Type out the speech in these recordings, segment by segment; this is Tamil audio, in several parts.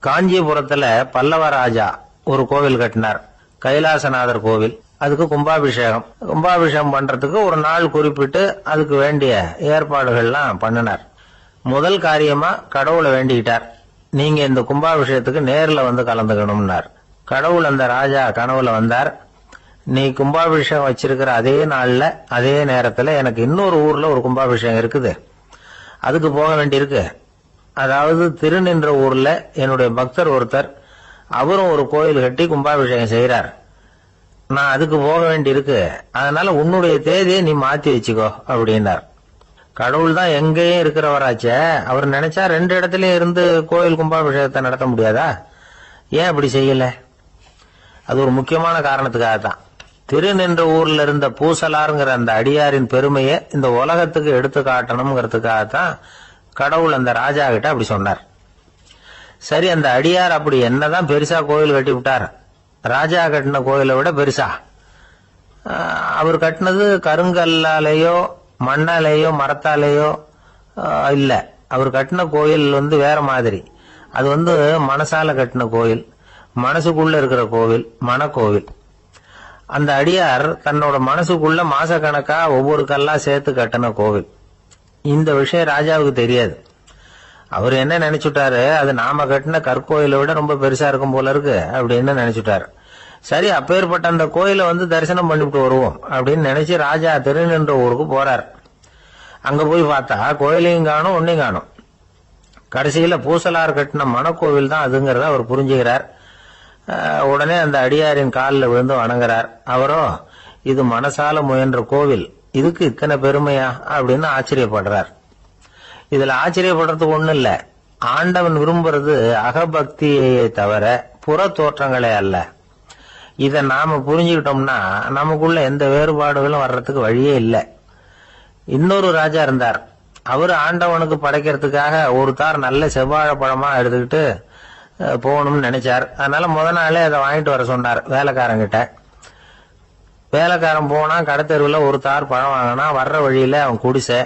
காஞ்சிபுரத்துல பல்லவ ராஜா ஒரு கோவில் கட்டினார், கைலாசநாதர் கோவில். அதுக்கு கும்பாபிஷேகம் பண்றதுக்கு ஒரு நாள் குறிப்பிட்டு அதுக்கு வேண்டிய ஏற்பாடுகள்லாம் பண்ணினார். முதல் காரியமா கடவுளை வேண்டிக்கிட்டார், நீங்க இந்த கும்பாபிஷேகத்துக்கு நேர்ல வந்து கலந்துக்கணும்னார். கடவுள் அந்த ராஜா கனவுல வந்தார். நீ கும்பாபிஷேகம் வச்சிருக்கிற அதே நாள்ல அதே நேரத்துல எனக்கு இன்னொரு ஊர்ல ஒரு கும்பாபிஷேகம் இருக்குது, அதுக்கு போக வேண்டியிருக்கு. அதாவது திருநின்ற ஊர்ல என்னுடைய பக்தர் ஒருத்தர், அவரும் ஒரு கோயில் கட்டி கும்பாபிஷேகம் செய்யறார், நான் அதுக்கு போக வேண்டியிருக்கு, அதனால உன்னுடைய தேதியை நீ மாத்தி வச்சுக்கோ அப்படின்னார். கடவுள் தான் எங்கேயும் இருக்கிறவராச்சே, அவர் நினைச்சா ரெண்டு இடத்துலயும் இருந்து கோயில் கும்பாபிஷேகத்தை நடத்த முடியாதா? ஏன் அப்படி செய்யல? அது ஒரு முக்கியமான காரணத்துக்காக தான். திருநின்ற ஊர்ல இருந்த பூசலாருங்கிற அந்த அடியாரின் பெருமையை இந்த உலகத்துக்கு எடுத்து காட்டணுங்கிறதுக்காகத்தான் கடவுள் அந்த ராஜா கிட்ட அப்படி சொன்னார். சரி, அந்த அடியார் அப்படி என்னதான் பெருசா கோயில் கட்டி விட்டார்? ராஜா கட்டின கோயிலை விட பெருசா. அவர் கட்டினது கருங்கல்லாலேயோ மண்ணாலேயோ மரத்தாலேயோ இல்ல. அவர் கட்டின கோயில் வேற மாதிரி. அது மனசால கட்டின கோயில், மனசுக்குள்ள இருக்கிற கோவில், மனக்கோவில். அந்த அடியார் தன்னோட மனசுக்குள்ள மாசக்கணக்கா ஒவ்வொரு கல்லா சேர்த்து கட்டின கோவில். இந்த விஷயம் ராஜாவுக்கு தெரியாது. அவர் என்ன நினைச்சுட்டாரு, அது நாம கட்டின கற்கோயிலை விட ரொம்ப பெருசா இருக்கும் போல இருக்கு அப்படின்னு நினைச்சுட்டாரு. சரி, அப்பேற்பட்ட அந்த கோயிலை தரிசனம் பண்ணிவிட்டு வருவோம் அப்படின்னு நினைச்சு ராஜா திருநின்ற ஊருக்கு போறார். அங்க போய் பார்த்தா கோயிலையும் காணும், ஒன்னையும் காணும். கடைசியில பூசலார் கட்டின மனக்கோவில் தான் அதுங்கிறத அவர் புரிஞ்சுக்கிறார். உடனே அந்த அடியாரின் காலில் விழுந்து வணங்குறார். அவரோ, இது மனசால முயன்ற கோவில், இதுக்கு இத்தனை பெருமையா அப்படின்னு ஆச்சரியப்படுறார். இதுல ஆச்சரியப்படுறதுக்கு ஒண்ணு இல்ல. ஆண்டவன் விரும்புறது அகபக்தியை தவிர புற தோற்றங்களே அல்ல. இத நாம புரிஞ்சுக்கிட்டோம்னா நமக்குள்ள எந்த வேறுபாடுகளும் வர்றதுக்கு வழியே இல்லை. இன்னொரு ராஜா இருந்தார். அவரு ஆண்டவனுக்கு படைக்கிறதுக்காக ஒரு தார் நல்ல செவ்வாழை பழமா எடுத்துக்கிட்டு போகணும்னு நினைச்சார். அதனால முத நாளே அதை வாங்கிட்டு வர சொன்னார் வேலைக்காரங்கிட்ட. வேலைக்காரன் போனா கடத்தெருவில் ஒரு தார் பழம் வாங்கினா, வர்ற வழியில அவன் குடிசை.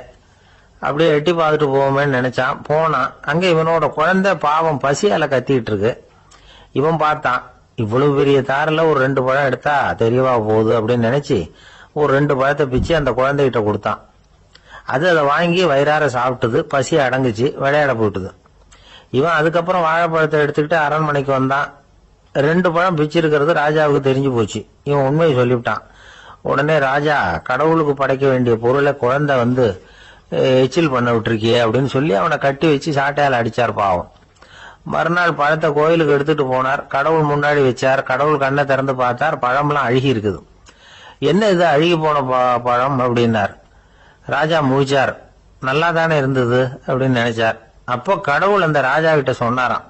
அப்படியே எட்டி பார்த்துட்டு போவோமேன்னு நினைச்சான். போனான். அங்க இவனோட குழந்தை பாவம் பசியால கத்திட்டு இருக்கு. இவன் பார்த்தான், இவ்வளவு பெரிய தாரில் ஒரு 2 பழம் எடுத்தா தெரியவா போகுது அப்படின்னு நினைச்சு ஒரு 2 பழத்தை பிச்சு அந்த குழந்தைகிட்ட கொடுத்தான். அது அதை வாங்கி வயிறார சாப்பிட்டது, பசி அடங்குச்சு, விளையாட போட்டுது. இவன் அதுக்கப்புறம் வாழைப்பழத்தை எடுத்துக்கிட்டு அரண்மனைக்கு வந்தான். 2 பழம் பிச்சிருக்கிறது ராஜாவுக்கு தெரிஞ்சு போச்சு. இவன் உண்மையை சொல்லிவிட்டான். உடனே ராஜா, கடவுளுக்கு படைக்க வேண்டிய பொருளை குழந்தை எச்சில் பண்ண விட்டுருக்கியே அப்படின்னு சொல்லி அவனை கட்டி வச்சு சாட்டையால் அடிச்சார் பாவம். மறுநாள் பழத்தை கோயிலுக்கு எடுத்துட்டு போனார். கடவுள் முன்னாடி வச்சார். கடவுள் கண்ணை திறந்து பார்த்தார், பழம்லாம் அழுகி இருக்குது. என்ன இது அழுகி போன பழம் அப்படின்னார். ராஜா முழிச்சார். நல்லா தானே இருந்தது அப்படின்னு நினைச்சார். அப்போ கடவுள் அந்த ராஜா கிட்ட சொன்னாராம்,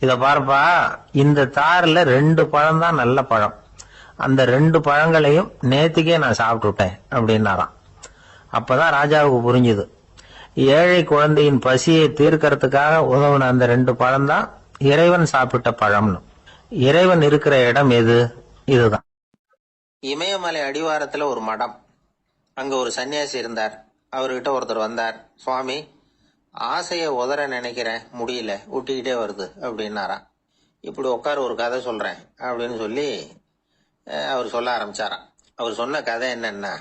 இத பார்ப்பா, இந்த தாரில் 2 பழம் தான் நல்ல பழம், அந்த 2 பழங்களையும் நேத்துக்கே நான் சாப்பிட்டு விட்டேன் அப்படின்னாராம். அப்பதான் ராஜாவுக்கு புரிஞ்சுது, ஏழை குழந்தையின் பசியை தீர்க்கறதுக்காக உதவுன அந்த 2 பழம் தான் இறைவன் சாப்பிட்ட பழம்னு. இறைவன் இருக்கிற இடம் எது? இதுதான். இமயமலை அடிவாரத்துல ஒரு மடம். அங்க ஒரு சன்னியாசி இருந்தார். அவர்கிட்ட ஒருத்தர் வந்தார். சுவாமி, ஆசைய உதற நினைக்கிறேன், முடியல, ஊட்டிக்கிட்டே வருது அப்படின்னாராம். இப்படி உட்கார, ஒரு கதை சொல்றேன் அப்படின்னு சொல்லி அவர் சொல்ல ஆரம்பிச்சாராம். அவர் சொன்ன கதை என்னன்னா,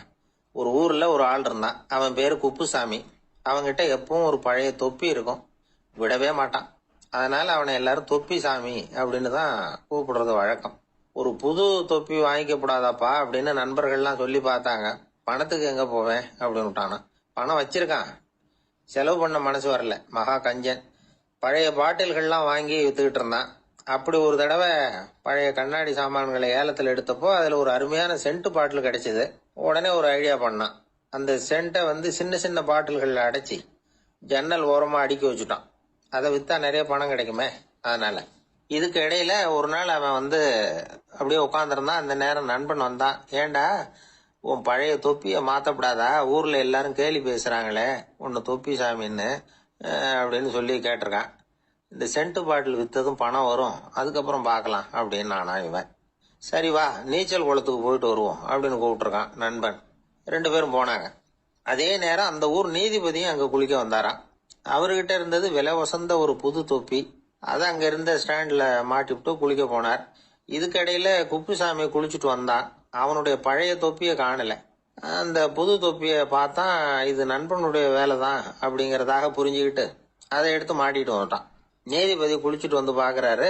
ஒரு ஊர்ல ஒரு ஆள் இருந்தான். அவன் பேரு குப்புசாமி. அவன்கிட்ட எப்பவும் ஒரு பழைய தொப்பி இருக்கும், விடவே மாட்டான். அதனால அவனை எல்லாரும் தொப்பி சாமி அப்படின்னு தான் கூப்பிடுறது வழக்கம். ஒரு புது தொப்பி வாங்கிக்கப்படாதாப்பா அப்படின்னு நண்பர்கள்லாம் சொல்லி பார்த்தாங்க. பணத்துக்கு எங்க போவேன் அப்படின்னு விட்டானா. பணம் வச்சிருக்கான், செலவு பண்ண மனசு வரல, மகா கஞ்சன். பழைய பாட்டில்கள்லாம் வாங்கி வித்துக்கிட்டு இருந்தான். அப்படி ஒரு தடவை பழைய கண்ணாடி சாமான்களை ஏலத்தில் எடுத்தப்போ அதுல ஒரு அருமையான சென்ட் பாட்டில் கிடைச்சது. உடனே ஒரு ஐடியா பண்ணான். அந்த சென்ட்டை சின்ன சின்ன பாட்டில்கள்ல அடைச்சி ஜன்னல் ஓரமா அடுக்கி வச்சுட்டான். அதை வித்தா நிறைய பணம் கிடைக்குமே, அதனால. இதுக்கு இடையில ஒரு நாள் அவன் அப்படியே உட்காந்துருந்தான். அந்த நேரம் நண்பன் வந்தான். ஏண்டா, உன் பழைய தொப்பிய மாத்தப்படாதா? ஊர்ல எல்லாரும் கேலி பேசுறாங்களே உன்னை தொப்பி சாமின்னு அப்படின்னு சொல்லி கேட்டிருக்கான். இந்த சென்ட் பாட்டில் வித்ததும் பணம் வரும், அதுக்கப்புறம் பார்க்கலாம் அப்படின்னு நானா இவன். சரி வா, நீச்சல் குளத்துக்கு போயிட்டு வருவோம் அப்படின்னு கூப்பிட்டுருக்கான் நண்பன். 2 பேரும் போனாங்க. அதே நேரம் அந்த ஊர் நீதிபதியும் அங்க குளிக்க வந்தாராம். அவர்கிட்ட இருந்தது விலை வசந்த ஒரு புது தொப்பி. அதை அங்க இருந்த ஸ்டாண்ட்ல மாட்டிவிட்டு குளிக்க போனார். இதுக்கிடையில குப்புசாமி குளிச்சுட்டு வந்தான். அவனுடைய பழைய தொப்பியை காணல. அந்த புது தொப்பியை பார்த்தா இது நண்பனுடைய வேலை தான் அப்படிங்கறதாக புரிஞ்சுக்கிட்டு அதை எடுத்து மாட்டிட்டு வந்துட்டான். நீதிபதி குளிச்சுட்டு வந்து பாக்குறாரு,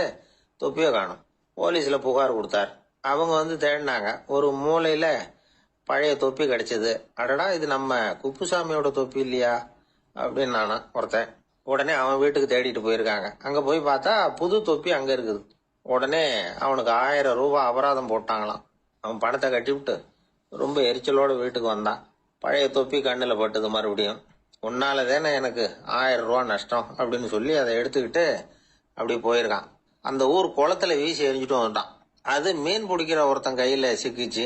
தொப்பியை காணும். போலீஸ்ல புகார் கொடுத்தார். அவங்க வந்து தேடினாங்க. ஒரு மூலையில பழைய தொப்பி கிடைச்சது. அடடா, இது நம்ம குப்புசாமியோட தொப்பி இல்லையா அப்படின்னு நானா ஒருத்தன். உடனே அவன் வீட்டுக்கு தேடிட்டு போயிருக்காங்க. அங்க போய் பார்த்தா புது தொப்பி அங்க இருக்குது. உடனே அவனுக்கு 1000 ரூபாய் அபராதம் போட்டாங்களாம். அவன் பணத்தை கட்டிவிட்டு ரொம்ப எரிச்சலோட வீட்டுக்கு வந்தான். பழைய தொப்பி கண்ணுல பட்டது. மறுபடியும் உன்னால தானே எனக்கு 1000 ரூபாய் நஷ்டம் அப்படின்னு சொல்லி அதை எடுத்துக்கிட்டு அப்படி போயிருக்கான். அந்த ஊர் குளத்துல வீசி எரிஞ்சிட்டு வந்துட்டான். அது மீன் பிடிக்கிற ஒருத்தன் கையில சிக்கிச்சு.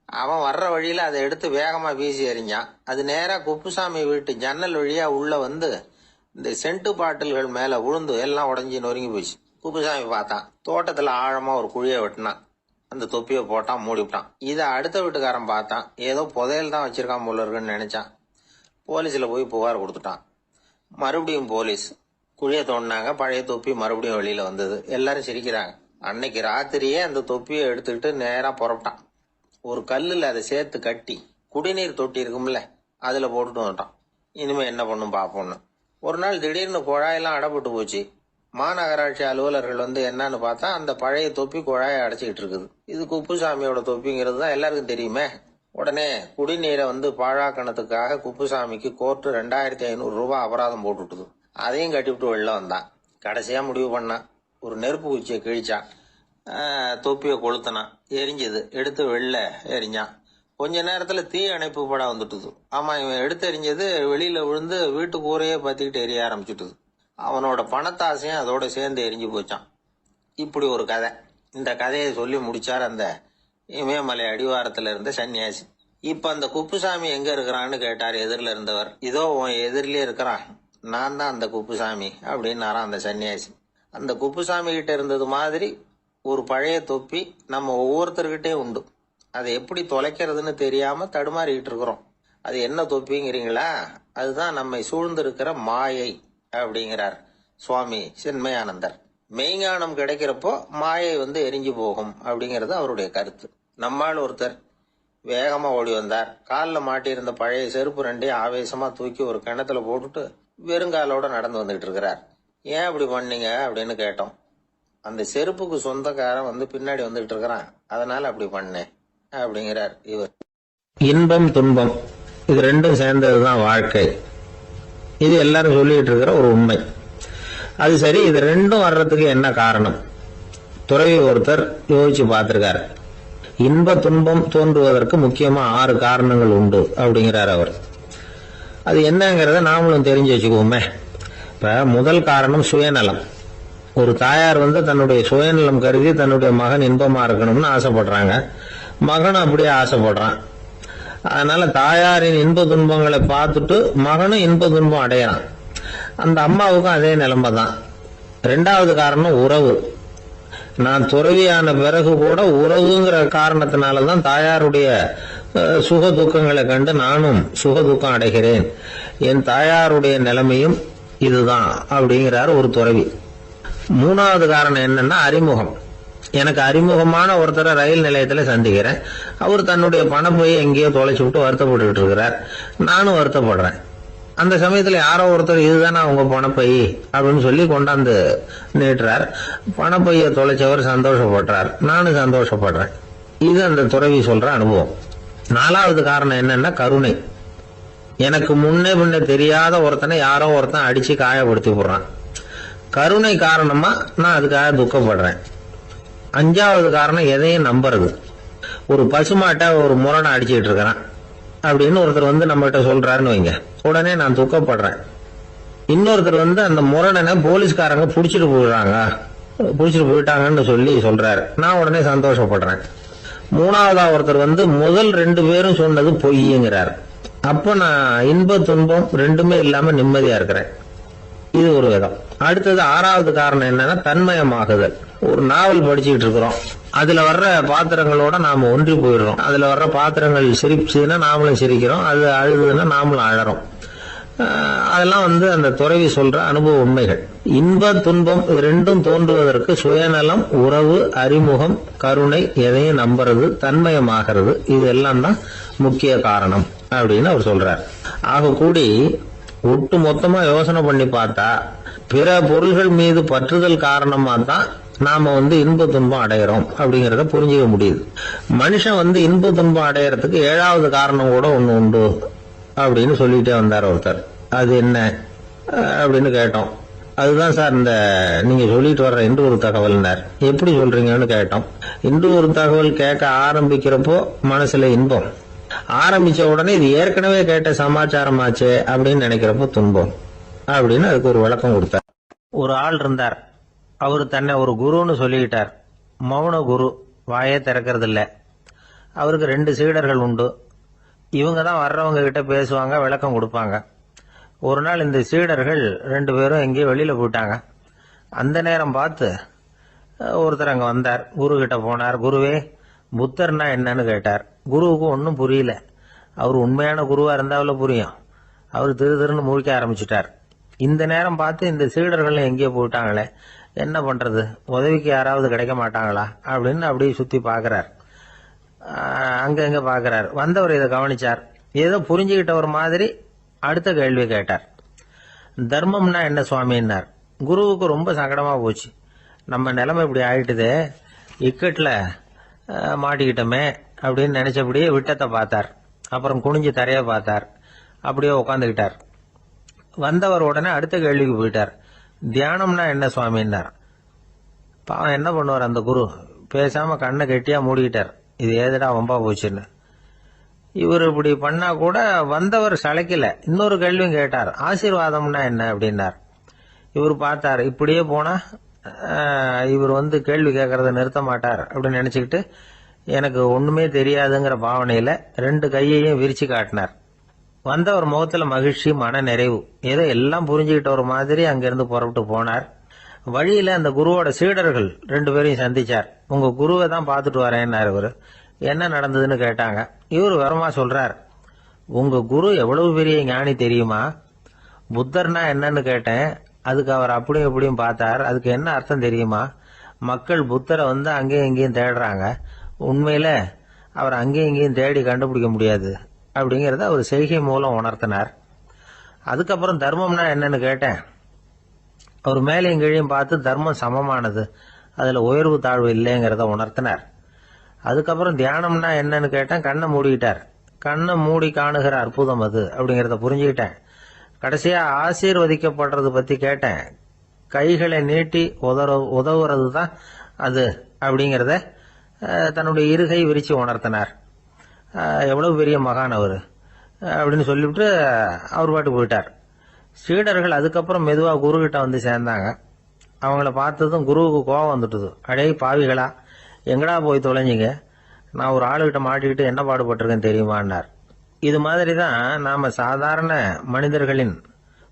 அவன் வர்ற வழியில அதை எடுத்து வேகமா வீசி எறிஞ்சான். அது நேரா குப்புசாமி வீட்டு ஜன்னல் வழியா உள்ள வந்து இந்த சென்ட்டு பாட்டில்கள் மேல விழுந்து எல்லாம் உடஞ்சி நொறுங்கி போச்சு. குப்புசாமி பார்த்தான். தோட்டத்துல ஆழமா ஒரு குழியை வெட்டினான். அந்த தொப்பியை போட்டான், மூடிவிட்டான். இதை அடுத்த வீட்டுக்காரன் பார்த்தான். ஏதோ புதையல் தான் வச்சிருக்கான் போல இருக்குன்னு நினைச்சான். போலீஸ்ல போய் புகார் கொடுத்துட்டான். மறுபடியும் போலீஸ் குழியை தோண்டினாங்க. பழைய தொப்பி மறுபடியும் வெளியில வந்தது. எல்லாரும் சிரிக்கிறாங்க. அன்னைக்கு ராத்திரியே அந்த தொப்பியை எடுத்துக்கிட்டு நேரா புறப்பட்டான். ஒரு கல்லுல அதை சேர்த்து கட்டி குடிநீர் தொட்டி இருக்கும்ல, அதுல போட்டுட்டு வந்துட்டான். இனிமே என்ன பண்ணும் பாப்போம்னு. ஒரு நாள் திடீர்னு குழாயெல்லாம் அடைப்பட்டு போச்சு. மாநகராட்சி அலுவலர்கள் வந்து என்னன்னு பார்த்தா அந்த பழைய தொப்பி குழாயை அடைச்சிக்கிட்டு இருக்குது. இது குப்புசாமியோட தொப்பிங்கிறது தான் எல்லாருக்கும் தெரியுமே. உடனே குடிநீரை வந்து பாழாக்கணத்துக்காக குப்புசாமிக்கு கோர்ட்டு 2500 ரூபாய் அபராதம் போட்டுட்டுது. அதையும் கட்டிவிட்டு வெளில வந்தான். கடைசியா முடிவு பண்ணான். ஒரு நெருப்பு குச்சியை கிழிச்சான். தொப்பியை கொளுத்தினான். எரிஞ்சது. எடுத்து வெளில எரிஞ்சான். கொஞ்ச நேரத்துல தீ அணைப்பு படம் வந்துட்டுது. ஆமா, இவன் எடுத்து எரிஞ்சது வெளியில விழுந்து வீட்டு கூரையே பத்திக்கிட்டு எரிய ஆரம்பிச்சுட்டுது. அவனோட பணத்தாசையும் அதோட சேர்ந்து எரிஞ்சு போச்சான். இப்படி ஒரு கதை. இந்த கதையை சொல்லி முடிச்சார் அந்த இமயமலை அடிவாரத்துல இருந்த சன்னியாசி. இப்ப அந்த குப்புசாமி எங்க இருக்கிறான்னு கேட்டார் எதிரில இருந்தவர். இதோ உன் எதிரிலே இருக்கிறான், நான் தான் அந்த குப்புசாமி அப்படின்னாராம் அந்த சன்னியாசி. அந்த குப்புசாமி கிட்ட இருந்தது மாதிரி ஒரு பழைய தொப்பி நம்ம ஒவ்வொருத்தர்கிட்டே உண்டு. அதை எப்படி தொலைக்கிறதுன்னு தெரியாம தடுமாறிக்கிட்டு இருக்கிறோம். அது என்ன தொப்பிங்கிறீங்களா? அதுதான் நம்மை சூழ்ந்திருக்கிற மாயை அப்படிங்கிறார் சுவாமி சின்மயானந்தர். மெய்ஞானம் கிடைக்கிறப்போ மாயை வந்து எரிஞ்சு போகும் அப்படிங்கறது அவருடைய கருத்து. நம்மால் ஒருத்தர் வேகமா ஓடி வந்தார். காலில் மாட்டியிருந்த பழைய செருப்பு ரெண்டையும் ஆவேசமா தூக்கி ஒரு கிணத்துல போட்டுட்டு வெறுங்காலோட நடந்து வந்துகிட்டு இருக்கிறார். ஏன் அப்படி பண்ணீங்க அப்படின்னு கேட்டோம். அந்த செருப்புக்கு சொந்தக்காரன் வந்து பின்னாடி வந்துகிட்டு இருக்கிறான், அதனால அப்படி பண்ணேன் அப்படிங்கிறார் இவர். இன்பம் துன்பம் இது ரெண்டும் சேர்ந்ததுதான் வாழ்க்கை. இது எல்லாரும் சொல்லிட்டு இருக்கிற ஒரு உண்மை. அது சரி, இது ரெண்டும் வர்றதுக்கு என்ன காரணம்? துறவி ஒருத்தர் யோசிச்சு பார்த்திருக்காரு. இன்ப துன்பம் தோன்றுவதற்கு முக்கியமா 6 காரணங்கள் உண்டு அப்படிங்கிறார் அவர். அது என்னங்கிறத நாமளும் தெரிஞ்சு வச்சுக்குவோமே. இப்ப முதல் காரணம் சுயநலம். ஒரு தாயார் வந்து தன்னுடைய சுயநலம் கருதி தன்னுடைய மகன் இன்பமா இருக்கணும்னு ஆசைப்படுறாங்க. மகனும் அப்படியே ஆசைப்படுறான். அதனால தாயாரின் இன்ப துன்பங்களை பார்த்துட்டு மகனும் இன்ப துன்பம் அடையறான். அந்த அம்மாவுக்கும் அதே நிலைமை தான். 2வது காரணம் உறவு. நான் துறவியான பிறகு கூட உறவுங்கிற காரணத்தினாலதான் தாயாருடைய சுக துக்கங்களை கண்டு நானும் சுக துக்கம் அடைகிறேன். என் தாயாருடைய நிலைமையும் இதுதான் அப்படிங்கிறார் ஒரு துறவி. 3வது காரணம் என்னன்னா அறிமுகம். எனக்கு அறிமுகமான ஒருத்தரை ரயில் நிலையத்துல சந்திக்கிறேன். அவர் தன்னுடைய பணப்பையை எங்கேயோ தொலைச்சு விட்டு வருத்தப்பட்டு இருக்கிறார். நானும் வருத்தப்படுறேன். அந்த சமயத்துல யாரோ ஒருத்தர் இதுதானே அவங்க பணப்பை அப்படின்னு சொல்லி கொண்டாந்து நீட்டுறார். பணப்பைய தொலைச்சவர் சந்தோஷப்படுறார், நானும் சந்தோஷப்படுறேன். இது அந்த துறவி சொல்ற அனுபவம். 4வது காரணம் என்னன்னா கருணை. எனக்கு முன்னே பின்ன தெரியாத ஒருத்தனை யாரோ ஒருத்தன் அடிச்சு காயப்படுத்தி போடுறான். கருணை காரணமா நான் அதுக்காக துக்கப்படுறேன். 5வது காரணம் எதையும் நம்புறது. ஒரு பசுமாட்டை ஒரு முரணை அடிச்சுட்டு இருக்கிறான் அப்படின்னு ஒருத்தர் வந்து நம்மகிட்ட சொல்றாருன்னு வைங்க, உடனே நான் துக்கப்படுறேன். இன்னொருத்தர் வந்து அந்த முரணனை போலீஸ்காரங்க புடிச்சிட்டு போயிட்டாங்கன்னு சொல்லி சொல்றாரு, நான் உடனே சந்தோஷப்படுறேன். 3வதா ஒருத்தர் வந்து முதல் 2 பேரும் சொன்னது பொய்யுங்கிறார். அப்ப நான் இன்ப துன்பம் ரெண்டுமே இல்லாம நிம்மதியா இருக்கிறேன். இது ஒரு விதம். அடுத்தது 6வது காரணம் என்னன்னா தன்மயமாகுதல். ஒரு நாவல் படிச்சுக்கிட்டு இருக்கிறோம், அதுல வர்ற பாத்திரங்களோட நாம ஒன்றி போயிடுறோம். அதுல வர்ற பாத்திரங்கள் சிரிச்சுன்னா நாமளும் சிரிக்கிறோம், அது அழுதுன்னா நாமளும் அழறோம். அதெல்லாம் அந்த துறவி சொல்ற அனுபவ உண்மைகள். இன்ப துன்பம் ரெண்டும் தோன்றுவதற்கு சுயநலம், உறவு, அறிமுகம், கருணை, எதையும் நம்புறது, தன்மயமாகிறது, இது எல்லாம் தான் முக்கிய காரணம் அப்படின்னு அவர் சொல்றார். ஆக கூடி ஒட்டு மொத்தமா யோசனை பண்ணி பார்த்தா பிற பொருள்கள் மீது பற்றுதல் காரணமா தான் நாம இன்ப துன்பம் அடையிறோம் அப்படிங்கறத புரிஞ்சுக்க முடியுது. மனுஷன் இன்ப துன்பம் அடையறதுக்கு 7வது காரணம் கூட ஒண்ணு உண்டு அப்படின்னு சொல்லிட்டே வந்தார் ஒருத்தர். அது என்ன அப்படின்னு கேட்டோம். அதுதான் சார் நீங்க சொல்லிட்டு வர்ற இன்று ஒரு தகவல்னார். எப்படி சொல்றீங்கன்னு கேட்டோம். இன்று ஒரு தகவல் கேட்க ஆரம்பிக்கிறப்போ மனசுல இன்பம், ஆரம்பிச்ச உடனே இது ஏற்கனவே கேட்ட சமாச்சாரமாச்சே அப்படின்னு நினைக்கிறப்போ துன்பம் அப்படின்னு அதுக்கு ஒரு விளக்கம் கொடுத்தார். ஒரு ஆள் இருந்தார். அவரு தன்னை ஒரு குருன்னு சொல்லிக்கிட்டார். மௌன குரு, வாயே திறக்கிறது இல்ல. அவருக்கு 2 சீடர்கள் உண்டு. இவங்க தான் வர்றவங்க கிட்ட பேசுவாங்க, விளக்கம் கொடுப்பாங்க. ஒரு நாள் இந்த சீடர்கள் 2 பேரும் எங்கேயோ வெளியில போயிட்டாங்க. அந்த நேரம் பார்த்து ஒருத்தர் அங்க வந்தார். குரு கிட்ட போனார். குருவே, புத்தர்னா என்னன்னு கேட்டார். குருவுக்கு ஒன்னும் புரியல. அவர் உண்மையான குருவா இருந்தாவில புரியும். அவர் திருன்னு முழிக்க ஆரம்பிச்சுட்டார். இந்த நேரம் பார்த்து இந்த சீடர்கள் எங்கேயோ போயிட்டாங்களே, என்ன பண்றது, உதவிக்கு யாராவது கிடைக்க மாட்டாங்களா அப்படின்னு அப்படியே சுத்தி பாக்குறார். அங்க பாக்குறார். வந்தவர் இதை கவனிச்சார். ஏதோ புரிஞ்சுக்கிட்ட ஒரு மாதிரி அடுத்த கேள்வி கேட்டார். தர்மம்னா என்ன சுவாமின்னார். குருவுக்கு ரொம்ப சங்கடமா போச்சு. நம்ம நிலைமை இப்படி ஆயிட்டுதே, இக்கட்ல மாட்டிக்கிட்டோமே அப்படின்னு நினைச்சபடியே விட்டத்தை பார்த்தார். அப்புறம் குனிஞ்சு தரைய பார்த்தார். அப்படியே உட்காந்துக்கிட்டார். வந்தவர் உடனே அடுத்த கேள்விக்கு போயிட்டார். தியானம்னா என்ன சுவாமின்னார். பாவம் என்ன பண்ணுவார் அந்த குரு, பேசாம கண்ணை கெட்டியா மூடிக்கிட்டார். இது ஏதடா வம்பா போச்சுன்னு. இவர் இப்படி பண்ணா கூட வந்தவர் சளைக்கல. இன்னொரு கேள்வியும் கேட்டார். ஆசீர்வாதம்னா என்ன அப்படின்னார். இவர் பார்த்தார். இப்படியே போனா இவர் கேள்வி கேட்கறத நிறுத்த மாட்டார் அப்படின்னு நினைச்சுக்கிட்டு எனக்கு ஒண்ணுமே தெரியாதுங்கிற பாவனையில 2 கையையும் விரிச்சு காட்டினார். வந்தவர் முகத்துல மகிழ்ச்சி, மன நிறைவு, ஏதோ எல்லாம் புரிஞ்சுக்கிட்ட ஒரு மாதிரி அங்கிருந்து புறப்பட்டு போனார். வழியில அந்த குருவோட சீடர்கள் 2 பேரையும் சந்திச்சார். உங்க குருவை தான் பாத்துட்டு வரேன்னாரு. இவரு என்ன நடந்ததுன்னு கேட்டாங்க. இவரு வரமா சொல்றார். உங்க குரு எவ்வளவு பெரிய ஞானி தெரியுமா? புத்தர்னா என்னன்னு கேட்டேன். அதுக்கு அவர் அப்படியும் இப்படியும் பார்த்தார். அதுக்கு என்ன அர்த்தம் தெரியுமா? மக்கள் புத்தரை அங்கேயும் இங்கேயும் தேடுறாங்க. உண்மையில அவர் அங்கேயும் இங்கேயும் தேடி கண்டுபிடிக்க முடியாது அப்படிங்கறத அவர் செய்கை மூலம் உணர்த்தினார். அதுக்கப்புறம் தர்மம்னா என்னன்னு கேட்டேன். அவர் மேலையும் கீழையும் பார்த்து தர்மம் சமமானது, அதுல உயர்வு தாழ்வு இல்லைங்கிறத உணர்த்தினார். அதுக்கப்புறம் தியானம்னா என்னன்னு கேட்டேன். கண்ணை மூடிக்கிட்டார். கண்ணை மூடி காணுகிற அற்புதம் அது அப்படிங்கறத புரிஞ்சுக்கிட்டேன். கடைசியா ஆசீர்வதிக்கப்படுறது பத்தி கேட்டேன். கைகளை நீட்டி உதவுறது தான் அது அப்படிங்கறத தன்னுடைய இருகை விரிச்சு உணர்த்தினார். எவ்வளவு பெரிய மகான் அவரு அப்படின்னு சொல்லிவிட்டு அவர் பாட்டுக்கு போயிட்டார். சீடர்கள் அதுக்கப்புறம் மெதுவா குரு கிட்ட சேர்ந்தாங்க. அவங்கள பார்த்ததும் குருவுக்கு கோபம் வந்துட்டுது. அடே பாவிகளா, எங்கடா போய் தொலைஞ்சிங்க, நான் ஒரு ஆளுகிட்ட மாட்டிக்கிட்டு என்ன பாடுபட்டிருக்கேன் தெரியுமான்னார். இது மாதிரிதான் நாம சாதாரண மனிதர்களின்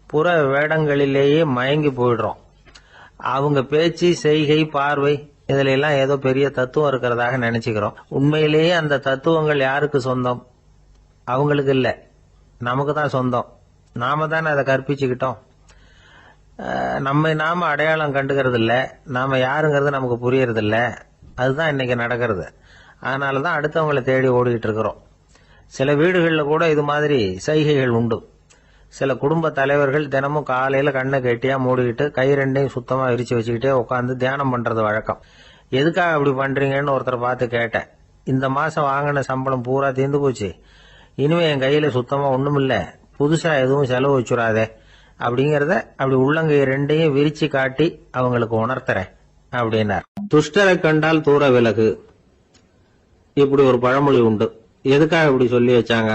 புற வேடங்களிலேயே மயங்கி போயிடுறோம். அவங்க பேச்சு, செய்கை, பார்வை இதுல எல்லாம் ஏதோ பெரிய தத்துவம் இருக்கிறதாக நினைச்சுக்கிறோம். உண்மையிலேயே அந்த தத்துவங்கள் யாருக்கு சொந்தம்? அவங்களுக்கு இல்ல, நமக்கு தான் சொந்தம். நாம தானே அதை கற்பிச்சுக்கிட்டோம். நாம அடையாளம் கண்டுக்கிறது இல்ல, நாம யாருங்கிறது நமக்கு புரியறது இல்ல. அதுதான் இன்னைக்கு நடக்கிறது. அதனாலதான் அடுத்தவங்களை தேடி ஓடிட்டு இருக்கிறோம். சில வீடுகளில் கூட இது மாதிரி சைகைகள் உண்டு. சில குடும்ப தலைவர்கள் தினமும் காலையில கண்ணை கெட்டியா மூடிக்கிட்டு கை 2ஐயும் சுத்தமா விரிச்சு வச்சுக்கிட்டே உட்காந்து தியானம் பண்றது வழக்கம். எதுக்காக அப்படி பண்றீங்கன்னு ஒருத்தரை பார்த்து கேட்டேன். இந்த மாசம் வாங்கின சம்பளம் பூரா தீர்ந்து போச்சு, இனிமே என் கையில சுத்தமா ஒண்ணும் இல்ல, புதுசா எதுவும் செலவு வச்சுடாதே அப்படிங்கறத அப்படி உள்ளங்கை 2ஐயும் விரிச்சு காட்டி அவங்களுக்கு உணர்த்துறேன் அப்படின்னார். துஷ்டரை கண்டால் தூர விலகு, இப்படி ஒரு பழமொழி உண்டு. எதுக்காக இப்படி சொல்லி வச்சாங்க?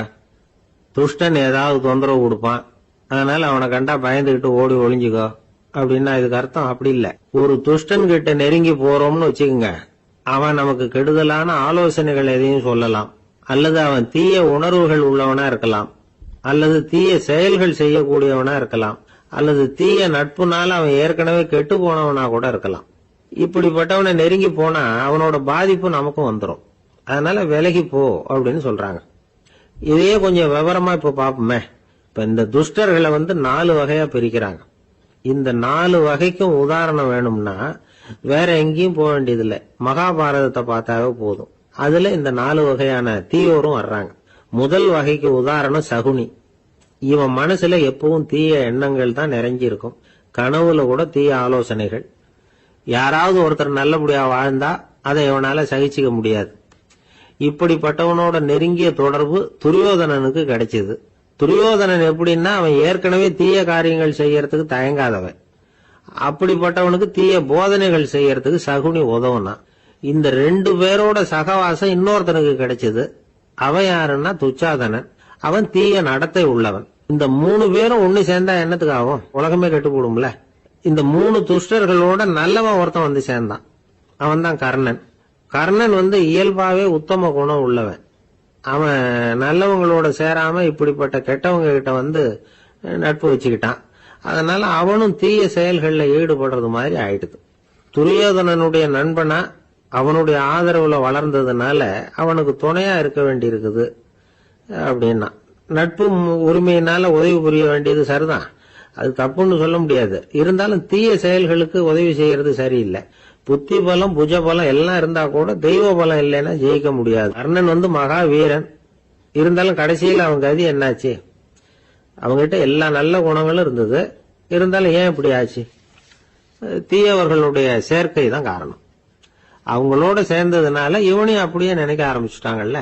துஷ்டன் ஏதாவது தொந்தரவு கொடுப்பான், அதனால அவனை கண்டா பயந்துகிட்டு ஓடி ஒளிஞ்சுக்கோ அப்படின்னா இதுக்கு அர்த்தம் அப்படி இல்ல. ஒரு துஷ்டன் கிட்ட நெருங்கி போறோம்னு வச்சுக்கோங்க, அவன் நமக்கு கெடுதலான ஆலோசனைகள் எதையும் சொல்லலாம், அல்லது அவன் தீய உணர்வுகள் உள்ளவனா இருக்கலாம், அல்லது தீய செயல்கள் செய்யக்கூடியவனா இருக்கலாம், அல்லது தீய நட்புனால அவன் ஏற்கனவே கெட்டு போனவனா கூட இருக்கலாம். இப்படிப்பட்டவனை நெருங்கி போனா அவனோட பாதிப்பு நமக்கும் வந்துடும். அதனால விலகி போ அப்படின்னு சொல்றாங்க. இதையே கொஞ்சம் விவரமா இப்ப பாப்போமே. இப்ப இந்த துஷ்டர்களை 4 வகையா பிரிக்கிறாங்க. இந்த 4 வகைக்கும் உதாரணம் வேணும்னா வேற எங்கேயும் போக வேண்டியதில்லை, மகாபாரதத்தை பார்த்தாவே போதும். அதுல இந்த 4 வகையான தீயோரும் வர்றாங்க. முதல் வகைக்கு உதாரணம் சகுனி. இவன் மனசுல எப்பவும் தீய எண்ணங்கள் தான் நிறைஞ்சி இருக்கும். கனவுல கூட தீய ஆலோசனைகள். யாராவது ஒருத்தர் நல்லபடியா வாழ்ந்தா அதை இவனால சகிச்சுக்க முடியாது. இப்படிப்பட்டவனோட நெருங்கிய தொடர்பு துரியோதனனுக்கு கிடைச்சது. துரியோதனன் எப்படின்னா அவன் ஏற்கனவே தீய காரியங்கள் செய்யறதுக்கு தயங்காதவன். அப்படிப்பட்டவனுக்கு தீய போதனைகள் செய்யறதுக்கு சகுனி உதவுனா. இந்த 2 பேரோட சகவாசம் இன்னொருத்தனுக்கு கிடைச்சது. அவன் யாருன்னா துச்சாதனன். அவன் தீய நடத்தை உள்ளவன். இந்த 3 பேரும் ஒண்ணு சேர்ந்தா என்னத்துக்கு ஆகும்? உலகமே கெட்டு போடும்ல. இந்த 3 துஷ்டர்களோட நல்லவன் ஒருத்தன் வந்து சேர்ந்தான். அவன் தான் கர்ணன். கர்ணன் இயல்பாவே உத்தம குணம் உள்ளவன். அவன் நல்லவங்களோட சேராம இப்படிப்பட்ட கெட்டவங்க கிட்ட நட்பு வச்சுக்கிட்டான். அதனால அவனும் தீய செயல்கள்ல ஈடுபடுறது மாதிரி ஆயிடுது. துரியோதனனுடைய நண்பனா அவனுடைய ஆதரவுல வளர்ந்ததுனால அவனுக்கு துணையா இருக்க வேண்டி இருக்குது அப்படின்னா. நட்பு உரிமையினால உதவி புரிய வேண்டியது சரிதான், அது தப்புன்னு சொல்ல முடியாது. இருந்தாலும் தீய செயல்களுக்கு உதவி செய்யறது சரியில்லை. புத்தி பலம் புஜ பலம் எல்லாம் இருந்தா கூட தெய்வ பலம் இல்லைன்னா ஜெயிக்க முடியாது. கர்ணன் மகா வீரன். இருந்தாலும் கடைசியில் அவன் கதி என்னாச்சு? அவங்ககிட்ட எல்லா நல்ல குணங்களும் இருந்தது. இருந்தாலும் ஏன் இப்படி ஆச்சு? தீயவர்களுடைய சேர்க்கை தான் காரணம். அவங்களோட சேர்ந்ததுனால இவனையும் அப்படியே நினைக்க ஆரம்பிச்சுட்டாங்கல்ல.